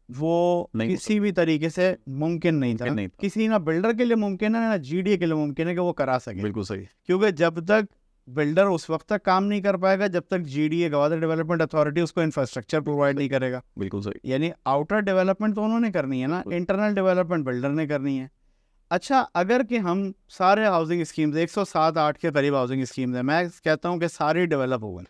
वो नहीं किसी भी तरीके से मुमकिन नहीं था, नहीं था। किसी ना बिल्डर के लिए मुमकिन है ना जीडीए के लिए मुमकिन है कि वो करा सके, बिल्कुल सही, क्योंकि जब तक बिल्डर उस वक्त तक काम नहीं कर पाएगा जब तक जीडीए गवादर डेवलपमेंट अथॉरिटी उसको इंफ्रास्ट्रक्चर प्रोवाइड नहीं करेगा। बिल्कुल सही। यानी आउटर डेवलपमेंट तो उन्होंने करनी है ना, इंटरनल डेवलपमेंट बिल्डर ने करनी है। अच्छा, अगर कि हम सारे हाउसिंग स्कीम्स 107-8 के करीब हाउसिंग स्कीम्स हैं, मैं कहता हूँ कि सारी डेवलप हो गई,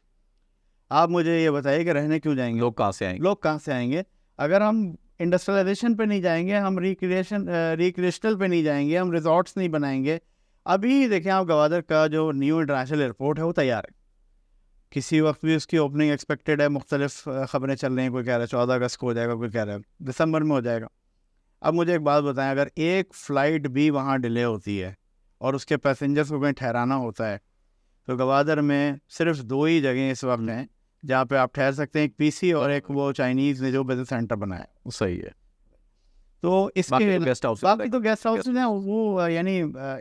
आप मुझे ये बताइए कि रहने क्यों जाएंगे लोग कहाँ से आएंगे? लोग कहाँ से आएंगे? अगर हम इंडस्ट्रियलाइजेशन पे नहीं जाएंगे, हम रिक्रिएशनल पे नहीं जाएंगे, हम रिजॉर्ट्स नहीं बनाएंगे। अभी देखें आप गवादर का जो न्यू इंटरनेशनल एयरपोर्ट है वो तैयार है, किसी वक्त भी उसकी ओपनिंग एक्सपेक्टेड है, मुख्तलिफ खबरें चल रही हैं, कोई कह रहा है 14 अगस्त को हो जाएगा, कोई कह रहा है दिसंबर में हो जाएगा। अब मुझे एक बात बताएं, अगर एक फ़्लाइट भी वहाँ डिले होती है और उसके पैसेंजर्स को कहीं ठहराना होता है तो गवादर में सिर्फ 2 ही जगह इस वक्त हैं जहाँ पे आप ठहर सकते हैं, एक पीसी और एक वो चाइनीज़ ने जो बिजनेस सेंटर बनाया है। सही है। तो इसके गेस्ट हाउस, बाकी तो गेस्ट हाउस हैं वो, यानी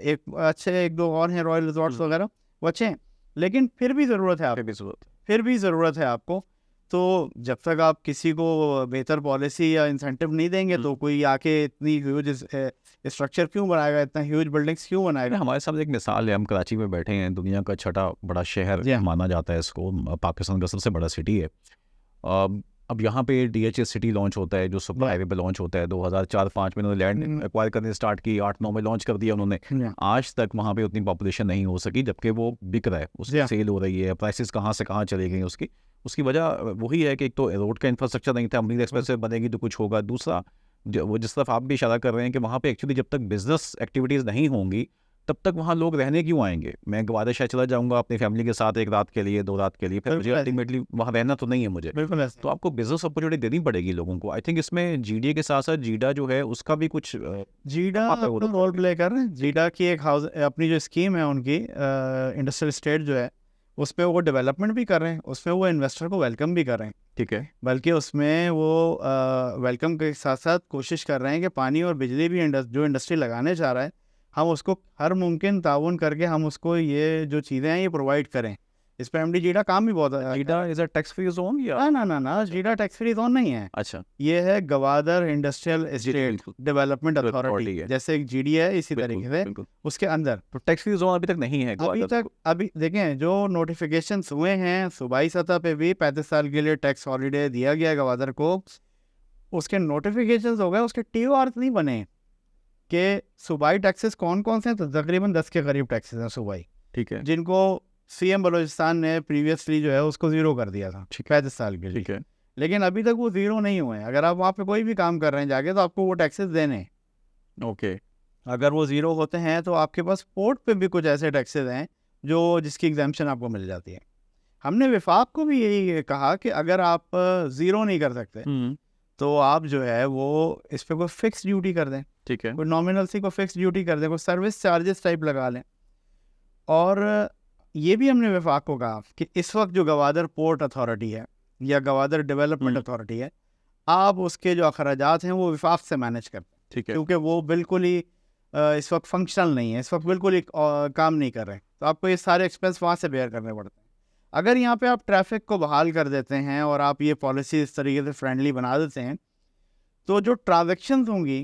एक अच्छे 1-2 और हैं रॉयल रिजॉर्ट्स वगैरह, वो अच्छे हैं, लेकिन फिर भी ज़रूरत है आपको, फिर भी ज़रूरत है आपको। तो जब तक आप किसी को बेहतर पॉलिसी या इंसेंटिव नहीं देंगे तो कोई आके इतनी ह्यूज स्ट्रक्चर क्यों बनाएगा, इतना ह्यूज बिल्डिंग्स क्यों बनाएगा? हमारे सामने एक मिसाल है, हम कराची में बैठे हैं, दुनिया का छठा बड़ा शहर जी हाँ। माना जाता है इसको, पाकिस्तान का सबसे बड़ा सिटी है। अब यहाँ पे DHA सिटी लॉन्च होता है, जो सुपर हाईवे पे लॉन्च होता है 2004-5 में। उन्होंने लैंड एक्वायर करने स्टार्ट की, 8-9 में लॉन्च कर दिया उन्होंने। आज तक वहाँ पे उतनी पॉपुलेशन नहीं हो सकी, जबकि वो बिक रहा है, उसकी सेल हो रही है, प्राइसेस कहाँ से कहाँ चले गई उसकी वजह वही है कि एक तो रोड का इंफ्रास्ट्रक्चर नहीं था, अमरीन एक्सप्रेस वे बनेगी तो कुछ होगा। दूसरा वो जिस तरफ आप भी इशारा कर रहे हैं कि वहाँ पे एक्चुअली जब तक बिजनेस एक्टिविटीज़ नहीं होंगी तब तक वहाँ लोग रहने क्यों आएंगे? मैं गवादर शहर चला जाऊँगा अपनी फैमिली के साथ 1 रात के लिए, 2 रात के लिए, फिर मुझे अल्टीमेटली वहाँ रहना तो नहीं है मुझे। बिल्कुल ऐसे। तो आपको बिजनेस अपॉर्चुनिटी देनी पड़ेगी लोगों को। आई थिंक इसमें जीडीए के साथ साथ जीडा जो है उसका भी कुछ जीडा रोल प्ले कर रहे हैं। जीडा की एक हाउस अपनी जो स्कीम है उनकी इंडस्ट्रियल स्टेट जो है उसमें वो डेवलपमेंट भी कर रहे हैं, उसमें वो इन्वेस्टर को वेलकम भी कर रहे हैं, ठीक है, बल्कि उसमें वो वेलकम के साथ साथ कोशिश कर रहे हैं कि पानी और बिजली भी जो इंडस्ट्री लगाने चाह रहा है हम उसको हर मुमकिन ताउन करके हम उसको ये जो चीज़ें हैं ये प्रोवाइड करें। इस पर एमडी जीडा काम भी बहुत है। GIDA is a tax free zone या ना जीडा टैक्स फ्री जोन नहीं है। अच्छा, ये है Gwadar industrial estate development authority, जैसे एक जीडी है इसी तरीके से उसके अंदर। तो टैक्स फ्री जोन अभी तक नहीं है अभी देखें जो नोटिफिकेशन हुए हैं सूबाई सतह पे भी 35 साल के लिए टैक्स हॉलीडे दिया गया गवादर को, उसके नोटिफिकेशन हो गए, उसके TOR नहीं बने कि सूबाई टैक्सेस कौन कौन से हैं। तो तकरीबन 10 के करीब टैक्सेस हैं सूबाई, ठीक है, जिनको CM बलोचिस्तान ने प्रीवियसली जो है उसको 0 कर दिया था 35 साल के लिए, ठीक है, लेकिन अभी तक वो 0 नहीं हुए हैं। अगर आप वहाँ पे कोई भी काम कर रहे हैं जाके तो आपको वो टैक्सेस देने, ओके। अगर वो 0 होते हैं तो आपके पास पोर्ट पे भी कुछ ऐसे टैक्सेस हैं जो जिसकी एग्जाम्पशन आपको मिल जाती है। हमने विफाक को भी यही कहा कि अगर आप 0 नहीं कर सकते तो आप जो है वो इस पर कोई फिक्स ड्यूटी कर दें, ठीक है, कोई नॉमिनल सी को फिक्स ड्यूटी कर दें, कोई सर्विस चार्जेस टाइप लगा लें। और ये भी हमने विफाक को कहा कि इस वक्त जो गवादर पोर्ट अथॉरिटी है या गवादर डेवलपमेंट अथॉरिटी है, आप उसके जो अखराजात हैं वो विफाक से मैनेज करते हैं, ठीक है, क्योंकि वो बिल्कुल ही इस वक्त फंक्शनल नहीं है, इस वक्त बिल्कुल ही काम नहीं कर रहे हैं, तो आपको ये सारे एक्सपेंस वहाँ से बेयर करने पड़ते हैं। अगर यहाँ पे आप ट्रैफिक को बहाल कर देते हैं और आप ये पॉलिसी इस तरीके से फ्रेंडली बना देते हैं तो जो ट्रांजैक्शंस होंगी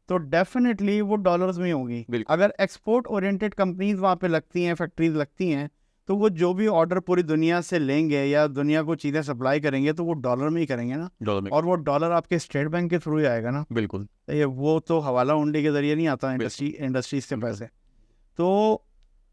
तो डेफिनेटली वो डॉलर्स में होंगी। अगर एक्सपोर्ट ओरिएंटेड कंपनीज वहाँ पे लगती हैं, फैक्ट्रीज लगती हैं, तो वो जो भी ऑर्डर पूरी दुनिया से लेंगे या दुनिया को चीज़ें सप्लाई करेंगे तो वो डॉलर में ही करेंगे ना, डॉलर में, और वो डॉलर आपके स्टेट बैंक के थ्रू ही आएगा ना। बिल्कुल, ये वो तो हवाला हुंडी के जरिए नहीं आता इंडस्ट्रीज से पैसे। तो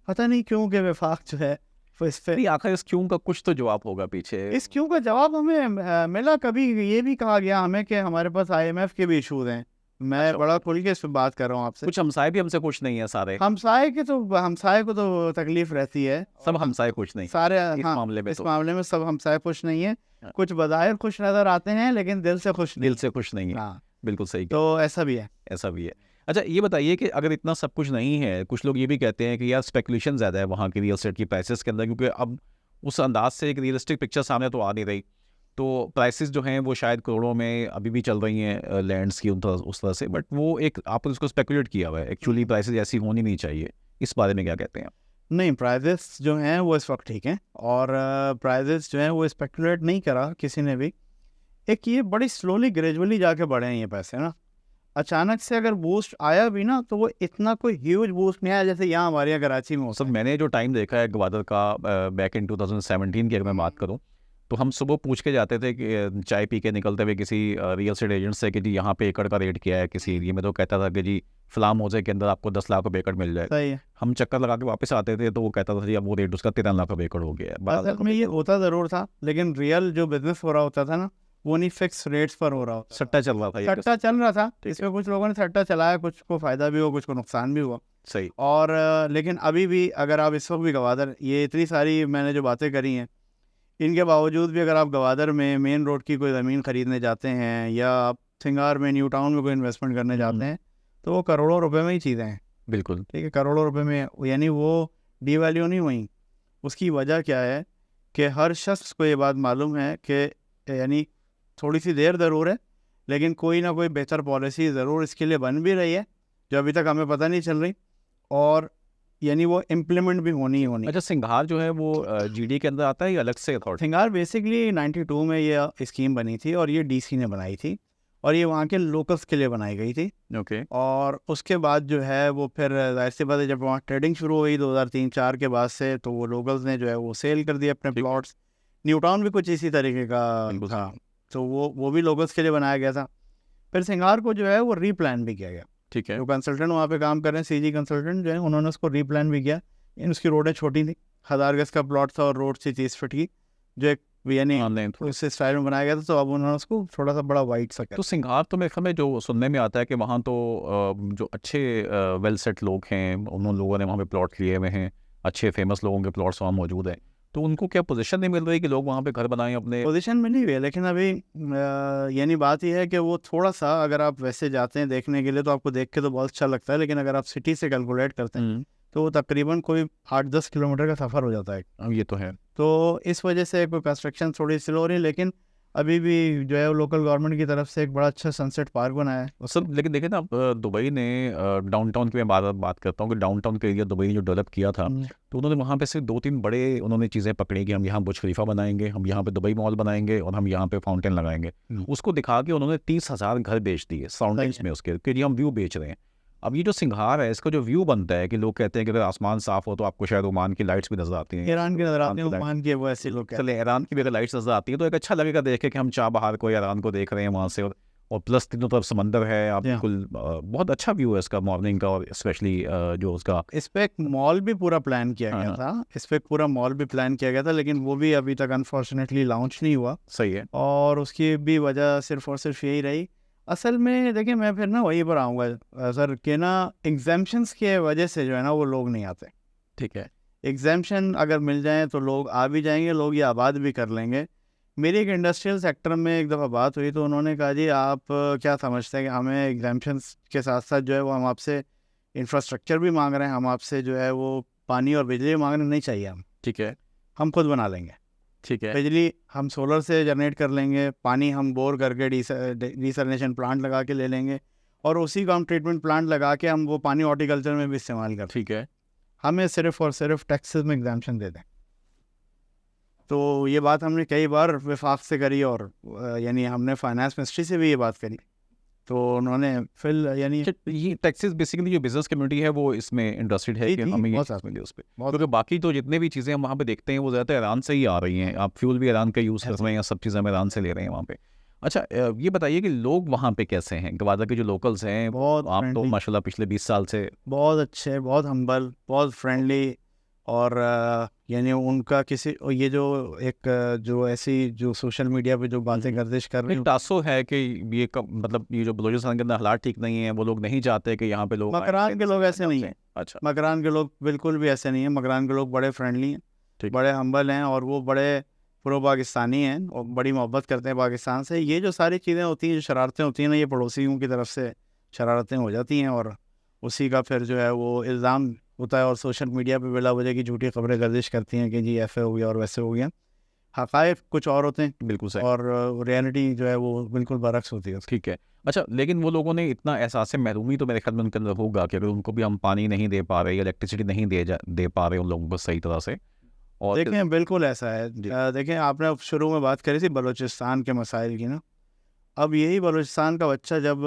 पता नहीं क्यों कि वफाक जो है इस पे आखिर इस क्यों का कुछ तो जवाब होगा पीछे। इस क्यों का जवाब हमें मिला। कभी ये भी कहा गया हमें कि हमारे पास IMF के भी इशूज हैं। मैं बड़ा खुल के इस पर बात कर रहा हूँ आपसे। कुछ हमसाए भी हमसे खुश नहीं है सारे। हमसाए को तो तकलीफ रहती है, सब हमसाए खुश नहीं सारे इस मामले में। इस मामले में सब हमसाए खुश नहीं है। कुछ बज़ाहिर खुश नजर आते हैं लेकिन दिल से खुश नहीं है। हाँ, बिल्कुल सही। तो ऐसा भी है। अच्छा, ये बताइए कि अगर इतना सब कुछ नहीं है, कुछ लोग ये भी कहते हैं कि यार स्पेकुलेशन ज़्यादा है वहाँ की रियल एस्टेट की प्राइसेस के अंदर, क्योंकि अब उस अंदाज से एक रियलिस्टिक पिक्चर सामने तो आ नहीं रही। तो प्राइसेस जो हैं वो शायद करोड़ों में अभी भी चल रही हैं लैंड्स की उस तरह से, बट वो एक आपने उसको स्पेकुलेट किया हुआ है, एक्चुअली प्राइसेस ऐसी होनी नहीं चाहिए। इस बारे में क्या कहते हैं आप? नहीं, प्राइजेस जो हैं वो इस वक्त ठीक हैं, और प्राइजेस जो हैं वो स्पेकुलेट नहीं करा किसी ने भी। एक ये बड़ी स्लोली ग्रेजुअली जाके बढ़े हैं ये पैसे ना, अचानक से अगर बूस्ट आया भी ना तो वो इतना कोई ह्यूज बूस्ट नहीं आया जैसे यहाँ हमारे यहाँ कराची में होता सब है। मैंने जो टाइम देखा है ग्वादर का बैक इन 2017 की अगर मैं बात करूं, तो हम सुबह पूछ के जाते थे कि चाय पी के निकलते हुए किसी रियल एस्टेट एजेंट से कि जी यहाँ पे एकड़ का रेट क्या है किसी एरिया में, तो कहता था कि जी फलां मौजे के अंदर आपको 10 लाख रुपये एकड़ मिल जाएगा। सही है। हम चक्कर लगा के वापस आते थे तो वो कहता था जी अब वो रेट उसका 13 लाख रुपये एकड़ हो गया है, 12 लाख असल में ये होता ज़रूर था, लेकिन रियल जो बिजनेस हो रहा होता था ना वो नहीं फिक्स रेट्स पर हो रहा होता था। सट्टा चल रहा था ये सट्टा चल रहा था, इसमें कुछ लोगों ने सट्टा चलाया, कुछ को फ़ायदा भी हुआ, कुछ को नुकसान भी हुआ। सही। और लेकिन अभी भी अगर आप इस वक्त भी गवादर, ये इतनी सारी मैंने जो बातें करी हैं, इनके बावजूद भी अगर आप गवादर में मेन रोड की कोई ज़मीन ख़रीदने जाते हैं या आप सिंगार में न्यू टाउन में कोई इन्वेस्टमेंट करने जाते हैं तो वो करोड़ों रुपए में ही चीज़ें हैं। बिल्कुल ठीक है, करोड़ों रुपए में, यानी वो डी वैल्यू नहीं हुई। उसकी वजह क्या है कि हर शख्स को ये बात मालूम है कि यानी थोड़ी सी देर ज़रूर है, लेकिन कोई ना कोई बेहतर पॉलिसी ज़रूर इसके लिए बन भी रही है जो अभी तक हमें पता नहीं चल रही, और यानी वो इम्प्लीमेंट भी होनी ही होनी। अच्छा, सिंघार जो है वो जीडी के अंदर आता है या अलग से अथॉरिटी? सिंगार बेसिकली 92 में ये स्कीम बनी थी और ये डीसी ने बनाई थी, और ये वहाँ के लोकल्स के लिए बनाई गई थी। ओके। और उसके बाद जो है वो फिर जाहिर सी बात है जब वहाँ ट्रेडिंग शुरू हुई 2003-04 के बाद से, तो वो लोकल्स ने जो है वो सेल कर दिए अपने प्लॉट्स। न्यू टाउन भी कुछ इसी तरीके का था, तो वो भी लोकल्स के लिए बनाया गया था। फिर सिंगार को जो है वो रीप्लान भी किया गया। ठीक है। जो कंसल्टेंट वहाँ पे काम कर रहे हैं, सीजी कंसल्टेंट जो है, उन्होंने उसको रीप्लान भी किया। उसकी रोडें छोटी थी, 1000 गज का प्लॉट था और रोड थी 30 फीट की, जो एक यानी उस स्टाइल में बनाया गया था, तो अब उन्होंने उसको थोड़ा सा बड़ा वाइड सा किया। तो सिंघार तो मेरे ख्याल में जो सुनने में आता है कि वहाँ तो जो अच्छे वेल सेट लोग हैं उन लोगों ने वहाँ पे प्लॉट लिए हुए हैं, अच्छे फेमस लोगों के प्लॉट्स वहाँ मौजूद हैं, तो उनको क्या पोजीशन नहीं मिल रही कि लोग वहाँ पे घर बनाएं अपने? पोजीशन मिली हुई है, लेकिन अभी यानी बात यह है कि वो थोड़ा सा, अगर आप वैसे जाते हैं देखने के लिए तो आपको देख के तो बहुत अच्छा लगता है, लेकिन अगर आप सिटी से कैलकुलेट करते हैं तो वो तकरीबन कोई 8-10 किलोमीटर का सफ़र हो जाता है। ये तो है। तो इस वजह से कोई कंस्ट्रक्शन थोड़ी स्लो हो रही है, लेकिन अभी भी जो है लोकल गवर्नमेंट की तरफ से एक बड़ा अच्छा सनसेट पार्क बनाया है सब। लेकिन देखें ना, दुबई ने डाउनटाउन की मैं बात करता हूँ कि डाउनटाउन का एरिया दुबई ने जो डेवलप किया था, तो उन्होंने वहाँ पे सिर्फ 2-3 बड़े उन्होंने चीज़ें पकड़ी कि हम यहाँ बुर्ज खलीफा बनाएंगे, हम यहाँ पे दुबई मॉल बनाएंगे और हम यहाँ पे फाउंटेन लगाएंगे। उसको दिखा के उन्होंने 30,000 घर बेच दिए सराउंडिंग्स में उसके, कि हम व्यू बेच रहे हैं। अब ये जो सिंघार है इसका जो व्यू बनता है कि लोग कहते हैं कि अगर आसमान साफ हो तो आपको शायद ओमान की लाइट्स भी नजर आती हैं, ईरान की नजर आती है, ओमान की, वो ऐसे लोग चले ईरान की भी अगर लाइट्स नजर आती है तो एक अच्छा लगेगा देख के कि हम चाबहार को, ईरान को देख रहे हैं वहाँ से, और प्लस तीनों तरफ समंदर है। आप बिल्कुल बहुत अच्छा व्यू है इसका मॉर्निंग का, और स्पेशली जो उसका इस पे एक मॉल भी पूरा प्लान किया गया था, इस पे पूरा मॉल भी प्लान किया गया था, लेकिन वो भी अभी तक अनफॉर्चुनेटली लॉन्च नहीं हुआ। सही है। और उसकी भी वजह सिर्फ और सिर्फ यही रही। असल में देखिए, मैं फिर ना वहीं पर आऊँगा सर, कि ना एग्जाम्पशंस के वजह से जो है ना वो लोग नहीं आते। ठीक है। एग्जाम्पशन अगर मिल जाए तो लोग आ भी जाएंगे, लोग ये आबाद भी कर लेंगे। मेरी एक इंडस्ट्रियल सेक्टर में एक दफ़ा बात हुई तो उन्होंने कहा जी आप क्या समझते हैं कि हमें एग्जाम्पशंस के साथ साथ जो है वो हम आपसे इंफ्रास्ट्रक्चर भी मांग रहे हैं, हम आपसे जो है वो पानी और बिजली भी मांग रहे हैं, नहीं चाहिए हम। ठीक है। हम खुद बना लेंगे। ठीक है। बिजली हम सोलर से जनरेट कर लेंगे, पानी हम बोर करके डिसैलिनेशन प्लांट लगा के ले लेंगे, और उसी का हम ट्रीटमेंट प्लांट लगा के हम वो पानी हॉर्टिकल्चर में भी इस्तेमाल करते हैं। ठीक है। हमें सिर्फ और सिर्फ टैक्सेस में एग्जाम्पशन दे दें। तो ये बात हमने कई बार वफाक से करी, और यानी हमने फाइनेंस मिनिस्ट्री से भी ये बात करी, तो उन्होंने फिर यानी ये टैक्सेस बेसिकली जो बिजनेस कम्युनिटी है वो इसमें इंटरेस्टेड है कि हमें ये चीज़ मिले उस पर, क्योंकि बाकी तो जितने भी चीज़ें हम वहाँ पे देखते हैं वो ज़्यादातर ईरान से ही आ रही हैं। आप फ्यूल भी ईरान का यूज़ कर रहे हैं, सब चीज़ें हम ईरान से ले रहे हैं वहाँ पे। अच्छा, ये बताइए कि लोग वहाँ पे कैसे हैं, गवादर के जो लोकल्स हैं? बहुत आप तो माशाल्लाह पिछले 20 साल से बहुत अच्छे, बहुत हम्बल, बहुत फ्रेंडली, और यानी उनका किसी ये जो एक जो ऐसी जो सोशल मीडिया पे जो बातें गर्दिश कर रही एक तासो है कि ये मतलब ये जो बलूचिस्तान के अंदर हालात ठीक नहीं है, वो लोग नहीं चाहते कि यहाँ पे लोग, मकरान के लोग ऐसे नहीं हैं। अच्छा, मकरान के लोग बिल्कुल भी ऐसे नहीं हैं। मकरान के लोग बड़े फ्रेंडली हैं, बड़े हम्बल हैं, और वो बड़े प्रो पाकिस्तानी हैं और बड़ी मोहब्बत करते हैं पाकिस्तान से। ये जो सारी चीज़ें होती हैं, जो शरारतें होती हैं ना, ये पड़ोसियों की तरफ से शरारतें हो जाती हैं, और उसी का फिर जो है वो इल्ज़ाम होता है और सोशल मीडिया पे बिला वजह की झूठी खबरें गर्दिश करती हैं कि जी ऐसे हो गया और वैसे हो गया। हक़ाइक़ कुछ और होते हैं बिल्कुल सही। और रियलिटी जो है वो बिल्कुल बरअक्स होती है उसकी। ठीक है। अच्छा, लेकिन वो लोगों ने इतना एहसास महरूमी तो मेरे ख्याल में उनके अंदर होगा कि अगर उनको भी हम पानी नहीं दे पा रहे, इलेक्ट्रिसिटी नहीं दे पा रहे उन लोगों को सही तरह से, और देखें बिल्कुल ऐसा है। जी। देखें आपने अब शुरू में बात करी थी बलूचिस्तान के मसाइल की ना, अब यही बलूचिस्तान का बच्चा जब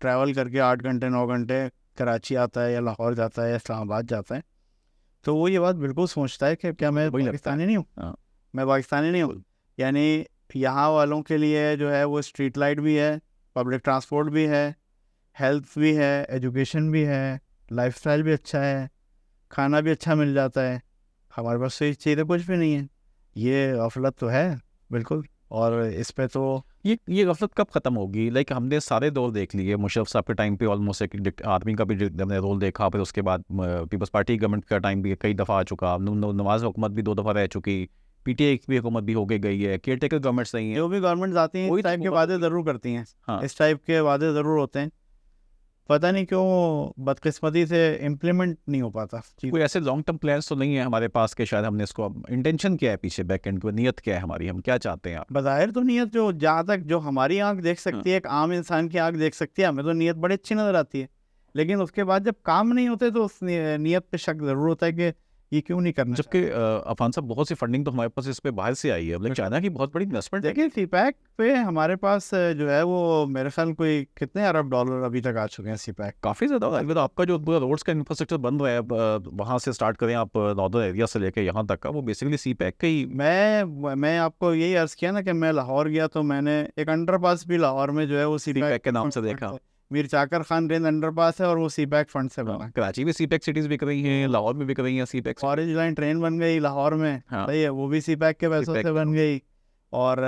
ट्रैवल करके 8 घंटे 9 घंटे कराची आता है या लाहौर जाता है या इस्लामाबाद जाता है, तो वो ये बात बिल्कुल सोचता है कि क्या मैं वही लगता है। पाकिस्तानी नहीं हूँ, हाँ। मैं पाकिस्तानी नहीं हूँ। यानी यहाँ वालों के लिए जो है वो स्ट्रीट लाइट भी है, पब्लिक ट्रांसपोर्ट भी है, हेल्थ भी है, एजुकेशन भी है, लाइफस्टाइल भी अच्छा है, खाना भी अच्छा मिल जाता है। हमारे पास तो ये चीज़ें कुछ भी नहीं है। ये गफलत तो है बिल्कुल, और इस पे तो ये गफलत कब खत्म होगी? लाइक हमने सारे दौर देख लिए, मुशर्रफ साहब के टाइम पे ऑलमोस्ट एक आर्मी का भी हमने रोल देखा, फिर उसके बाद पीपल्स पार्टी गवर्नमेंट का टाइम भी कई दफ़ा आ चुका, नवाज हुकूमत भी 2 दफ़ा रह चुकी, पीटीआई की भी हुकूमत भी होके गई है, केयर टेकर गवर्नमेंट्स नहीं है। जो भी गवर्नमेंट्स आती हैं वही इस तो टाइप के हुआ वादे करती। ज़रूर करती हैं। हाँ। इस टाइप के वादे ज़रूर होते हैं। पता नहीं क्यों बदकिस्मती से इम्प्लीमेंट नहीं हो पाता चीज़। कोई ऐसे लॉन्ग टर्म प्लान्स तो नहीं है हमारे पास कि शायद हमने इसको, इंटेंशन क्या है पीछे, बैक एंड नियत क्या है हमारी, हम क्या चाहते हैं? बज़ाहिर तो नीयत जो जहाँ तक जो हमारी आँख देख सकती है, एक आम इंसान की आँख देख सकती है, हमें तो नीयत बड़ी अच्छी नज़र आती है। लेकिन उसके बाद जब काम नहीं होते तो उस नीयत पे शक ज़रूर होता है कि ये क्यों नहीं करना जबकि अफान साहब बहुत सी फंडिंग तो हमारे पास इस पे बाहर से आई है, लाइक चाइना की बहुत बड़ी इन्वेस्टमेंट है। देखिए सीपैक पे हमारे पास जो है वो मेरे ख्याल कोई कितने अरब डॉलर अभी तक आ चुके हैं सीपैक। काफ़ी ज़्यादा होगा। तो आपका जो पूरा रोड्स का इंफ्रास्ट्रक्चर बन रहा है, वहाँ से स्टार्ट करें आप नॉर्दर्न एरिया से लेके यहाँ तक का, वो बेसिकली सी पैक का ही। मैं आपको यही अर्ज़ किया ना कि मैं लाहौर गया तो मैंने एक अंडरपास भी लाहौर में जो है वो सीपैक के नाम से देखा। मीर चाकर खान रेंज अंडरपास है और वो सीपैक फंड से बना। कराची में सी पैक सिटीज़ बिक रही हैं, लाहौर में बिक रही हैं सी पैक। ऑरेंज लाइन ट्रेन बन गई लाहौर में, हाँ। सही है, वो भी सीपैक के पैसों CPAC से बन गई। और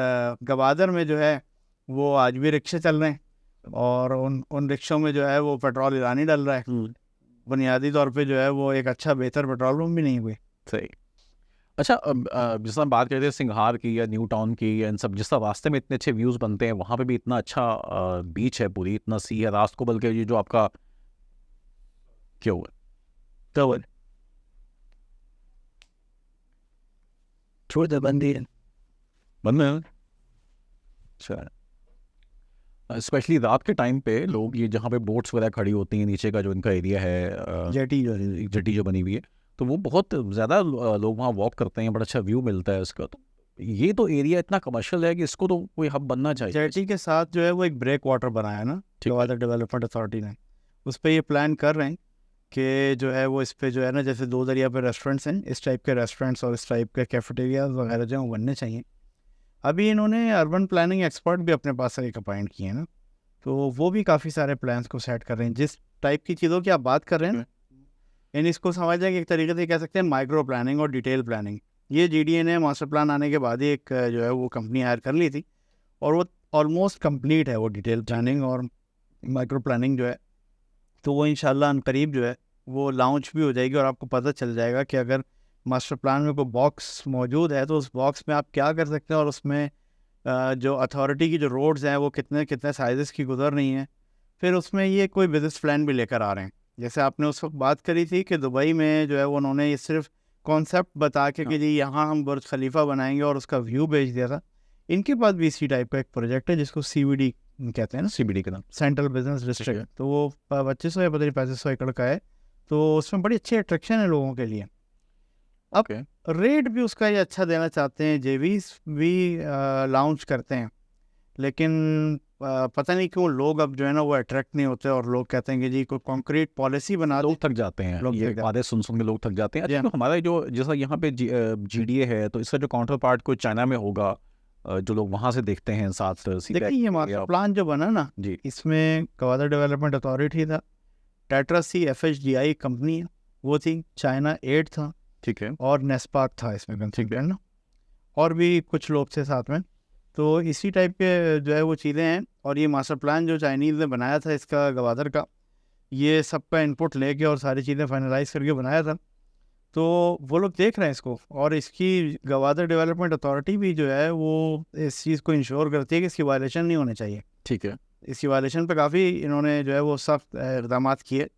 गवादर में जो है वो आज भी रिक्शे चल रहे हैं और उन रिक्शों में जो है वो पेट्रोल ईरानी डल रहा है। बुनियादी तौर पे जो है वो एक अच्छा बेहतर पेट्रोल पंप भी नहीं हुई। सही। अच्छा, जिस तरह बात करते हैं सिंघार की या न्यू टाउन की या इन सब, जिस तरह रास्ते में इतने अच्छे व्यूज़ बनते हैं, वहाँ पे भी इतना अच्छा बीच है, पूरी इतना सी है रात को, बल्कि ये जो आपका क्या हुआ कवर छोड़ दे बंदी है। बंद में है? अच्छा, स्पेशली रात के टाइम पे लोग ये जहाँ पे बोट्स वगैरह खड़ी होती हैं, नीचे का जो इनका एरिया है, जेटी जो है एक जेटी जो बनी हुई है, तो वो बहुत ज़्यादा लोग वहाँ वॉक करते हैं, बड़ा अच्छा व्यू मिलता है उसका। तो ये तो एरिया इतना कमर्शियल है कि इसको तो कोई हब बनना चाहिए। जेटी के साथ जो है वो एक ब्रेक वाटर बनाया ना गवादर डेवलपमेंट अथॉरिटी ने, उस पर ये प्लान कर रहे हैं कि जो है वो इस पे जो है ना, जैसे 2 दरिया पे रेस्टोरेंट्स हैं, इस टाइप के रेस्टोरेंट्स और इस टाइप के कैफेटेरियाज वगैरह जो हैं वो बनने चाहिए। अभी इन्होंने अर्बन प्लानिंग एक्सपर्ट भी अपने पास से एक अपॉइंट किए हैं ना, तो वो भी काफ़ी सारे प्लान्स को सेट कर रहे हैं। जिस टाइप की चीज़ों की आप बात कर रहे हैं ना, यानी इसको समझ जाए कि एक तरीके से कह सकते हैं माइक्रो प्लानिंग और डिटेल प्लानिंग। ये जीडीए ने मास्टर प्लान आने के बाद ही एक जो है वो कंपनी हायर कर ली थी और वो ऑलमोस्ट कंप्लीट है वो डिटेल प्लानिंग और माइक्रो प्लानिंग जो है। तो वो इंशाल्लाह अनकरीब जो है वो लॉन्च भी हो जाएगी और आपको पता चल जाएगा कि अगर मास्टर प्लान में कोई बॉक्स मौजूद है तो उस बॉक्स में आप क्या कर सकते हैं और उसमें जो अथॉरिटी की जो रोड्स हैं वो कितने कितने साइज़ की गुजर रही हैं। फिर उसमें ये कोई बिजनेस प्लान भी लेकर आ रहे हैं। जैसे आपने उस वक्त बात करी थी कि दुबई में जो है वो उन्होंने ये सिर्फ कॉन्सेप्ट बता के कि जी यहाँ हम बुर्ज खलीफा बनाएंगे और उसका व्यू भेज दिया था। इनके पास भी इसी टाइप का एक प्रोजेक्ट है जिसको CBD कहते हैं ना, CBD के नाम, सेंट्रल बिजनेस डिस्ट्रिक्ट। तो वो 2500 या 3500 एकड़ का है, तो उसमें बड़ी अच्छी अट्रैक्शन है लोगों के लिए। अब रेट भी उसका ये अच्छा देना चाहते हैं, जेवीज भी लॉन्च करते हैं, लेकिन पता नहीं क्यों लोग अब जो है ना वो अट्रैक्ट नहीं होते और लोग कहते हैं कि जी कोई कॉन्क्रीट पॉलिसी बना, लोग थक जाते हैं, लोग ये बातें सुन के लोग थक जाते हैं। अच्छा, तो हमारा जो जैसा यहाँ पे GDA है, तो इसका जो काउंटर पार्ट कोई चाइना में होगा, जो लोग वहाँ से देखते हैं साथ। देखिए ये मास्टर प्लान जो बना ना जी, इसमें गवादर डेवलपमेंट अथॉरिटी था, टेट्रा सी FHDI कंपनी है वो थी, चाइना 8 था, ठीक है, और नेस्पाक था इसमें, ठीक है ना, और भी कुछ लोग थे साथ में। तो इसी टाइप के जो है वो चीज़ें हैं। और ये मास्टर प्लान जो चाइनीज़ ने बनाया था इसका गवादर का, ये सबका इनपुट लेके और सारी चीज़ें फाइनलाइज करके बनाया था। तो वो लोग देख रहे हैं इसको, और इसकी गवादर डेवलपमेंट अथॉरिटी भी जो है वो इस चीज़ को इंश्योर करती है कि इसकी वायलेशन नहीं होने चाहिए। ठीक है, इसकी वायलेशन पे काफ़ी इन्होंने जो है वो सख्त इक़दामात किए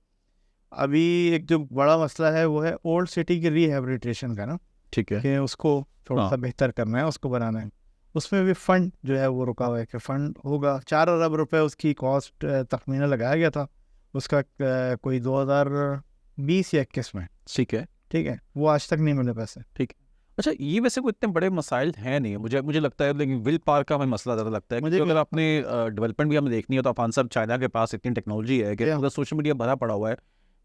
अभी एक जो बड़ा मसला है वो है ओल्ड सिटी की रिहेबिलिटेशन का ना, ठीक है। कि उसको थोड़ा सा हाँ। बेहतर करना है, उसको बनाना है। उसमें भी फंड जो है वो रुका हुआ है, कि फंड होगा 4 अरब रुपए उसकी कॉस्ट तखमीना लगाया गया था उसका, कोई 2020 या 21 में। ठीक है। ठीक है, वो आज तक नहीं मिले पैसे। ठीक है। अच्छा, ये वैसे कोई इतने बड़े मसाइल हैं नहीं, मुझे लगता है, लेकिन विल पावर का हमें मसला ज़्यादा लगता है, मुझे क्योंकि भी अगर आपने डेवलपमेंट भी हमें देखनी है तो अफान साहब, चाइना के पास इतनी टेक्नोलॉजी है कि पूरा सोशल मीडिया भरा पड़ा हुआ है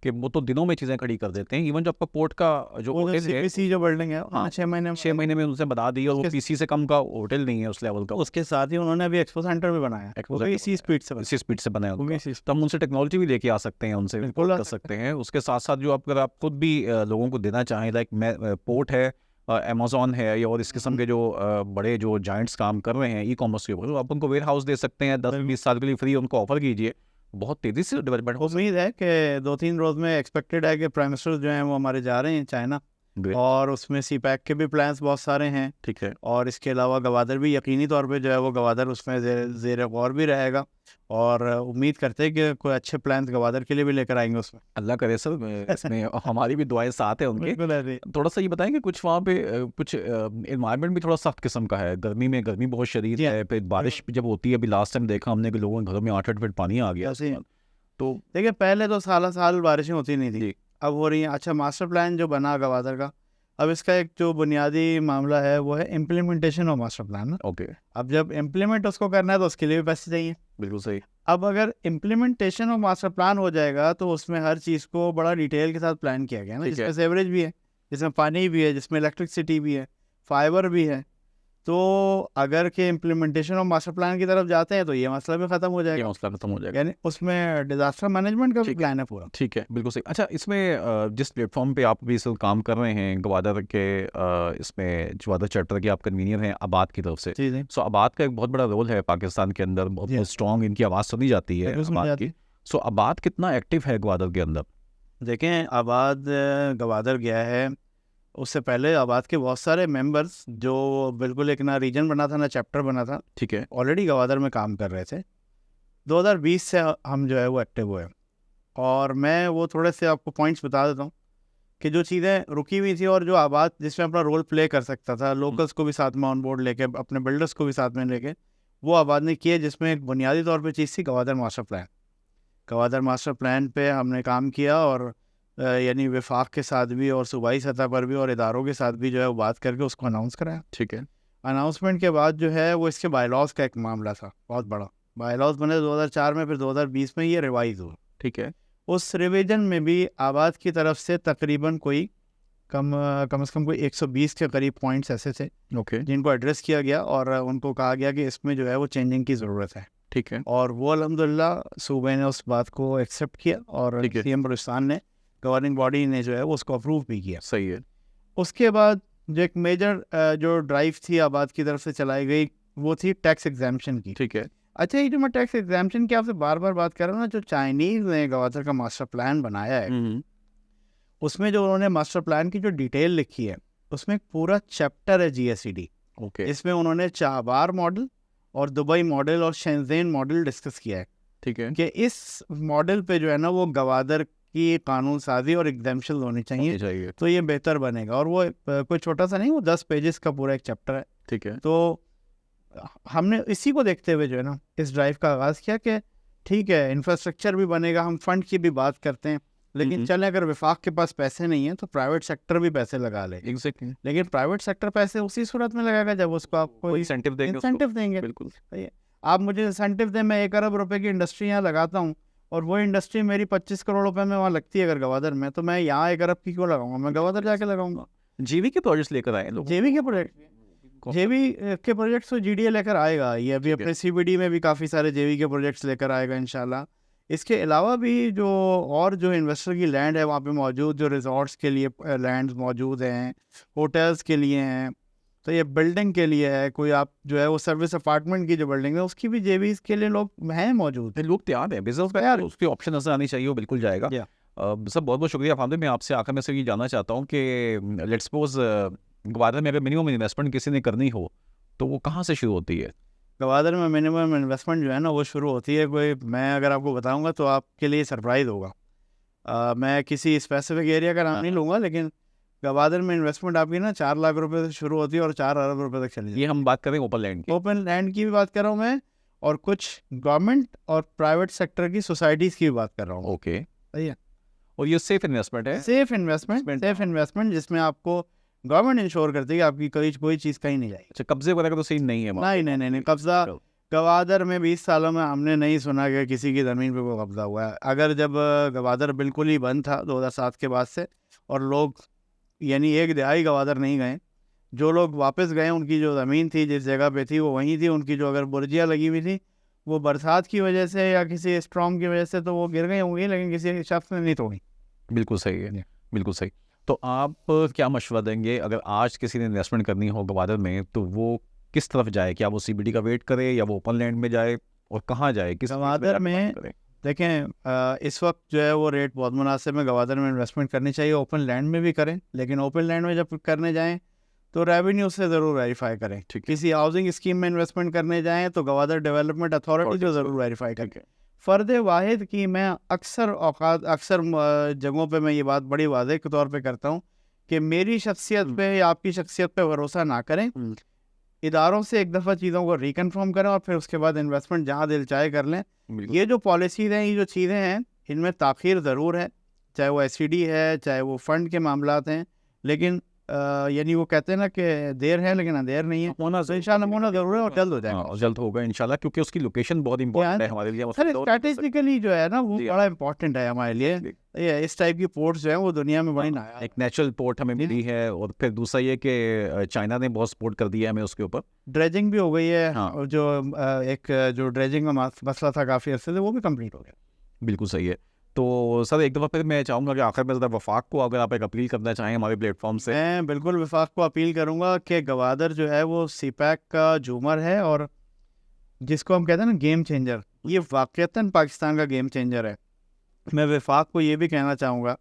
कि वो तो दिनों में चीज़ें खड़ी कर देते हैं। इवन जो आपका पोर्ट का जो वो जो होटल है, CPC जो बिल्डिंग है हाँ, 6 महीने 6 महीने में उनसे बना दी, और वो पीसी से कम का होटल नहीं है उस लेवल का। उसके साथ ही उन्होंने अभी एक्सपो सेंटर भी बनाया है, वो भी इसी स्पीड से इसी स्पीड से बनाया वो भी उनका। इसी तो हम उनसे टेक्नोलॉजी भी लेके आ सकते हैं, उनसे बिल्कुल आ कर सकते हैं। उसके साथ साथ जो अगर आप खुद भी लोगों को देना चाहें, लाइक पोर्ट है, अमेजोन है, या और इस किस्म के जो बड़े जो जाइंट्स काम कर रहे हैं ई कॉमर्स के ऊपर, तो आप उनको वेयर हाउस दे सकते हैं, 10-20 साल के लिए फ्री उनको ऑफर कीजिए, बहुत तेज़ी से डेवलपमेंट हो उम्मीद है कि 2-3 रोज में एक्सपेक्टेड है कि प्राइम मिनिस्टर जो हैं वो हमारे जा रहे हैं चाइना, सकता। और उसमें CPEC के भी प्लान्स बहुत सारे हैं। ठीक है। और इसके अलावा गवादर भी यकीनी तौर पे जो है वो गवादर उसमें ज़ेर गौर भी रहेगा, और उम्मीद करते हैं कि कोई अच्छे प्लान्स गवादर के लिए भी लेकर आएंगे उसमें। अल्लाह करे सर, इसमें हमारी भी दुआएं साथ है उनके। बिल्कुल ऐसे ही। थोड़ा सा ये बताएंगे, कुछ वहाँ पे कुछ इन्वायरमेंट भी थोड़ा सख्त किस्म का है, गर्मी में गर्मी बहुत शदीद जी हाँ। है, फिर बारिश भी जब होती है, अभी लास्ट टाइम देखा हमने कि लोगों के घरों में 8-8 फीट पानी आ गया। ऐसे ही। तो देखिए पहले तो साल बारिशें होती नहीं थी, जी, अब हो रही हैं। अच्छा, मास्टर प्लान जो बना गवादर का, अब इसका एक जो बुनियादी मामला है वो है इम्प्लीमेंटेशन ऑफ मास्टर प्लान ना। ओके, अब जब इम्प्लीमेंट उसको करना है तो उसके लिए भी पैसे चाहिए। बिल्कुल सही। अब अगर इम्प्लीमेंटेशन ऑफ मास्टर प्लान हो जाएगा तो उसमें हर चीज़ को बड़ा डिटेल के साथ प्लान किया गया ना, ठीक है। जिसमें सेवरेज भी है, जिसमें पानी भी है, जिसमें इलेक्ट्रिसिटी भी है, फाइबर भी है। तो अगर के इम्प्लीमेंटेशन ऑफ मास्टर प्लान की तरफ जाते हैं तो ये मसला भी ख़त्म हो ये जाएगा, मसला खत्म हो जाएगा। यानी उसमें डिजास्टर मैनेजमेंट का भी ठीक है। प्लान है पूरा। ठीक है, बिल्कुल सही। अच्छा, इसमें जिस प्लेटफॉर्म पे आप भी इस वक्त काम कर रहे हैं, गवादर के इसमें गवादर चैप्टर के आप कन्वीनियर हैं आबाद की तरफ से, जी जी। सो आबाद का एक बहुत बड़ा रोल है पाकिस्तान के अंदर, बहुत जी। स्ट्रॉन्ग इनकी आवाज़ सुनी जाती है बिल्कुल सुनी आबाद जाती की। सो आबाद कितना एक्टिव है गवादर के अंदर? देखें, आबाद गवादर गया है, उससे पहले आबाद के बहुत सारे मेंबर्स जो बिल्कुल एक ना रीजन बना था ना चैप्टर बना था, ठीक है। ऑलरेडी गवादर में काम कर रहे थे। 2020 से हम जो है वो एक्टिव हुए, और मैं वो थोड़े से आपको पॉइंट्स बता देता हूँ कि जो चीज़ें रुकी हुई थी और जो आबाद जिसमें अपना रोल प्ले कर सकता था, लोकल्स को भी साथ में ऑन बोर्ड लेके, अपने बिल्डर्स को भी साथ में लेके, वो आबाद ने किए। जिसमें एक बुनियादी तौर पे चीज़ थी Gwadar master plan. Gwadar master plan पे हमने काम किया, और यानी वफाक के साथ भी और सूबाई सतह पर भी और इदारों के साथ भी जो है वो बात करके उसको अनाउंस कराया। ठीक है। अनाउंसमेंट के बाद जो है वो इसके बायलॉज का एक मामला था बहुत बड़ा। बायलॉज बने 2004 में, फिर 2020 में ये रिवाइज हुआ। ठीक है। उस रिवीजन में भी आबाद की तरफ से तकरीबन कोई कम से कम कोई 120 के करीब पॉइंट्स ऐसे थे ओके। जिनको एड्रेस किया गया, और उनको कहा गया कि इसमें जो है वो चेंजिंग की ज़रूरत है। ठीक है। और वो अल्हम्दुलिल्लाह सूबे ने उस बात को एक्सेप्ट किया, और ठीक है। CM बलूचिस्तान ने, गवर्निंग बॉडी ने जो है वो उसको अप्रूव भी किया। सही है। उसके बाद जो एक मेजर जो ड्राइव थी आबाद की तरफ से चलाई गई वो थी टैक्स एग्जाम्पशन की। ठीक है। अच्छा, ये जो मैं टैक्स एग्जाम्पशन की आपसे बार बार बात कर रहा हूँ ना, जो चाइनीज़ ने गवादर का मास्टर प्लान बनाया है, उसमें जो उन्होंने मास्टर प्लान की जो डिटेल लिखी है, उसमें एक पूरा चैप्टर है GSCD। ओके। इसमें उन्होंने चाबार मॉडल और दुबई मॉडल और शेंजेन मॉडल डिस्कस किया है ठीक है। कि इस मॉडल पे जो है ना वो गवादर की कानून साजी और एग्जाम्पशन होनी चाहिए, चाहिए। तो ये बेहतर बनेगा। और वो कोई छोटा सा नहीं, वो 10 पेजेस का पूरा एक चैप्टर है। ठीक है। तो हमने इसी को देखते हुए जो है ना इस ड्राइव का आगाज़ किया कि ठीक है, इंफ्रास्ट्रक्चर भी बनेगा, हम फंड की भी बात करते हैं, लेकिन चलें, अगर वफाक के पास पैसे नहीं है तो प्राइवेट सेक्टर भी पैसे लगा ले। एग्जैक्टली। लेकिन प्राइवेट सेक्टर पैसे उसी सूरत में लगाएगा जब उसको आप कोई इंसेंटिव देंगे उसको। इंसेंटिव देंगे। बिल्कुल। आप मुझे इंसेंटिव दें, मैं 1 अरब रुपए की इंडस्ट्री यहाँ लगाता हूँ, और वो इंडस्ट्री मेरी 25 करोड़ रुपए में वहाँ लगती है अगर गवादर में, तो मैं यहाँ 1 अरब की क्यों लगाऊंगा, मैं गवादर जाके लगाऊंगा। जीवी के प्रोजेक्ट्स लेकर आए लोग। जेवी के प्रोजेक्ट्स तो GDA लेकर आएगा, ये अभी अपने CBD में भी काफ़ी सारे जेवी के प्रोजेक्ट्स लेकर आएगा इंशाल्लाह। इसके अलावा भी जो और जो इन्वेस्टर की लैंड है वहाँ पे मौजूद, जो रिजॉर्ट्स के लिए लैंड्स मौजूद हैं, होटल्स के लिए हैं, तो ये बिल्डिंग के लिए है, कोई आप जो है वो सर्विस अपार्टमेंट की जो बिल्डिंग है उसकी भी जेवीज के लिए लोग हैं मौजूद। लोग तैयार हैं, बिजनेस का तैयार। उसकी ऑप्शन नजर आनी चाहिए, वो बिल्कुल जाएगा। सब बहुत बहुत शुक्रिया फामदे। मैं आपसे आखिर में से ये जानना चाहता हूँ कि लेट्स सपोज गवादर में अगर मिनिमम इन्वेस्टमेंट किसी ने करनी हो तो वो कहाँ से शुरू होती है? गवादर में मिनिमम इन्वेस्टमेंट जो है ना वो शुरू होती है, कोई मैं अगर आपको बताऊंगा तो आपके लिए सरप्राइज़ होगा। मैं किसी स्पेसिफिक एरिया का नाम नहीं लूँगा, लेकिन गवादर में इन्वेस्टमेंट आपकी ना 4 लाख रुपए से शुरू होती है और 4 अरब रुपए तक चली जाती ये हम बात करें ओपन लैंड की। है। ओपन लैंड की भी बात कर रहा हूँ मैं, और कुछ गवर्नमेंट और प्राइवेट सेक्टर की सोसाइटीज़ की भी बात कर रहा हूँ। ओके, सही है। और ये सेफ इन्वेस्टमेंट है। सेफ इन्वेस्टमेंट जिसमें आपको गवर्नमेंट इंश्योर करती है कि आपकी कोई चीज़ कहीं नहीं जाएगी। अच्छा, कब्जे वगैरह का तो सीन नहीं है वहाँ पे? नहीं, कब्जा गवादर में 20 सालों में हमने नहीं सुना कि किसी की ज़मीन पे कोई कब्जा हुआ है। अगर जब गवादर बिल्कुल ही बंद था 2007 के बाद से, और लोग यानी एक दिहाई गवादर नहीं गए, जो लोग वापस गए उनकी जो ज़मीन थी जिस जगह पे थी वो वहीं थी, उनकी जो अगर बुर्जियाँ लगी हुई थी वो बरसात की वजह से या किसी स्ट्रॉम की वजह से तो वो गिर गई होंगी, लेकिन किसी शख्स ने नहीं तोड़ी। बिल्कुल सही है, बिल्कुल सही। तो आप क्या मशवरा देंगे अगर आज किसी ने इन्वेस्टमेंट करनी हो गवादर में, तो वो किस तरफ जाए? क्या वो सीबीडी का वेट करे या वो ओपन लैंड में जाए, और कहाँ जाए, किस गवादर में देखें इस वक्त जो है वो रेट बहुत मुनासिब है, गवादर में इन्वेस्टमेंट करनी चाहिए। ओपन लैंड में भी करें, लेकिन ओपन लैंड में जब करने जाएं तो रेवेन्यू से ज़रूर वेरीफाई करें। किसी हाउसिंग स्कीम में इन्वेस्टमेंट करने जाएं तो गवादर डेवलपमेंट अथॉरिटी को ज़रूर वेरीफाई करें। फ़र्द वाहिद की मैं अक्सर जगहों पे मैं ये बात बड़ी वाज़ेह के तौर पे करता हूँ कि मेरी शख्सियत पे या आपकी शख्सियत पे भरोसा ना करें। इदारों से एक दफ़ा चीज़ों को रिकन्फर्म करें और फिर उसके बाद इन्वेस्टमेंट जहाँ दिल चाहे कर लें। ये जो पॉलिसीज़ हैं, ये जो चीज़ें हैं, इनमें ताख़ीर ज़रूर है, चाहे वो एससीडी है, चाहे वो फ़ंड के मामलात हैं, लेकिन यानी वो कहते हैं ना कि देर है लेकिन अंधेर नहीं है। होना तो इंशाल्लाह होना ज़रूर है और जल्द हो जाएगा। हाँ, जल्द होगा इंशाल्लाह, क्योंकि उसकी लोकेशन बहुत इंपॉर्टेंट है हमारे लिए। सर स्ट्रैटेजिकली जो है ना वो बड़ा इंपॉर्टेंट है हमारे लिए। ये इस टाइप की पोर्ट्स जो है वो दुनिया में बड़ी नायाब। एक नेचुरल पोर्ट हमें मिली है, और फिर दूसरा ये कि चाइना ने बहुत सपोर्ट कर दिया हमें उसके ऊपर। ड्रेजिंग भी हो गई है, हाँ। और जो ड्रेजिंग का मसला था काफ़ी अर्से से, वो भी कंप्लीट हो गया। बिल्कुल सही है। तो सर एक दफ़ा फिर मैं चाहूँगा कि आखिर में ज़रा वफाक को अगर आप एक अपील करना चाहें हमारे प्लेटफॉर्म से। मैं बिल्कुल वफाक को अपील करूँगा कि गवादर जो है वो सीपैक का झूमर है, और जिसको हम कहते हैं ना गेम चेंजर, ये वाक़ईतन पाकिस्तान का गेम चेंजर है। मैं वफाक को ये भी कहना चाहूँगा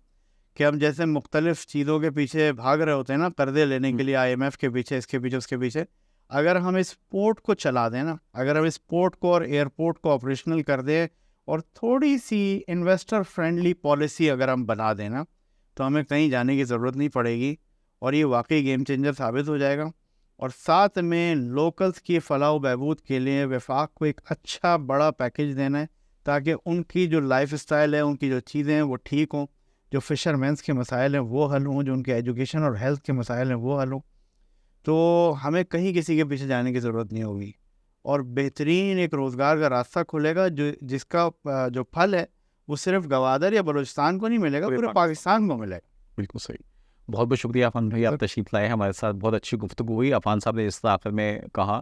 कि हम जैसे मुख्तलिफ़ चीज़ों के पीछे भाग रहे होते हैं ना, कर्जे लेने के लिए IMF के पीछे, इसके पीछे, उसके पीछे, अगर हम इस पोर्ट को चला दें ना, अगर हम इस पोर्ट को और एयरपोर्ट को ऑपरेशनल कर दें और थोड़ी सी इन्वेस्टर फ्रेंडली पॉलिसी अगर हम बना देना, तो हमें कहीं जाने की ज़रूरत नहीं पड़ेगी, और ये वाकई गेम चेंजर साबित हो जाएगा। और साथ में लोकल्स की फलाह बहबूद के लिए वफाक को एक अच्छा बड़ा पैकेज देना है, ताकि उनकी जो लाइफ स्टाइल है, उनकी जो चीज़ें हैं वो ठीक हों, जो फिशरमैन्स के मसाइल हैं वो हल हों, जो उनके एजुकेशन और हेल्थ के मसाइल हैं वो हल हों। तो हमें कहीं किसी के पीछे जाने की ज़रूरत नहीं होगी, और बेहतरीन एक रोज़गार का रास्ता खुलेगा जिसका जो फल है वो सिर्फ गवादर या बलूचिस्तान को नहीं मिलेगा, पूरे पाकिस्तान को मिलेगा। बिल्कुल सही। बहुत बहुत शुक्रिया अफान भाई, आप तशरीफ़ लाए हमारे साथ, बहुत अच्छी गुफ्तगू हुई। अफान साहब ने इस आखिर में कहा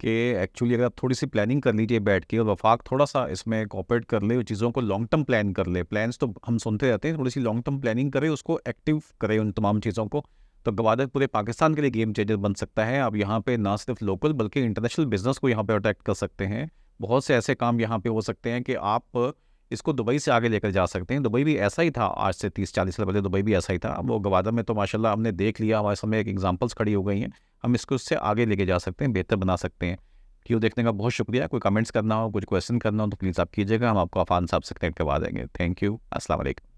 कि एक्चुअली अगर आप थोड़ी सी प्लानिंग कर लीजिए बैठ के, और वफाक थोड़ा सा इसमें कोऑपरेट कर ले, चीज़ों को लॉन्ग टर्म प्लान कर ले। प्लान्स तो हम सुनते रहते हैं, थोड़ी सी लॉन्ग टर्म प्लानिंग करें, उसको एक्टिव करें उन तमाम चीज़ों को, तो गवादर पूरे पाकिस्तान के लिए गेम चेंजर बन सकता है। आप यहाँ पे ना सिर्फ लोकल बल्कि इंटरनेशनल बिजनेस को यहाँ पे अट्रैक्ट कर सकते हैं। बहुत से ऐसे काम यहाँ पे हो सकते हैं कि आप इसको दुबई से आगे लेकर जा सकते हैं। दुबई भी ऐसा ही था, आज से 30-40 साल पहले दुबई भी ऐसा ही था। वो गवादर में तो माशाल्लाह हमने देख लिया, हमारे सामने एक एग्जांपल्स खड़ी हो गई हैं। हम इसको उससे आगे लेके जा सकते हैं, बेहतर बना सकते हैं। क्यों देखने का बहुत शुक्रिया। कोई कमेंट्स करना हो, कुछ क्वेश्चन करना हो तो प्लीज़ आप कीजिएगा, हम आपको अफान साहब से कनेक्ट करवा देंगे। Thank you. अस्सलाम वालेकुम।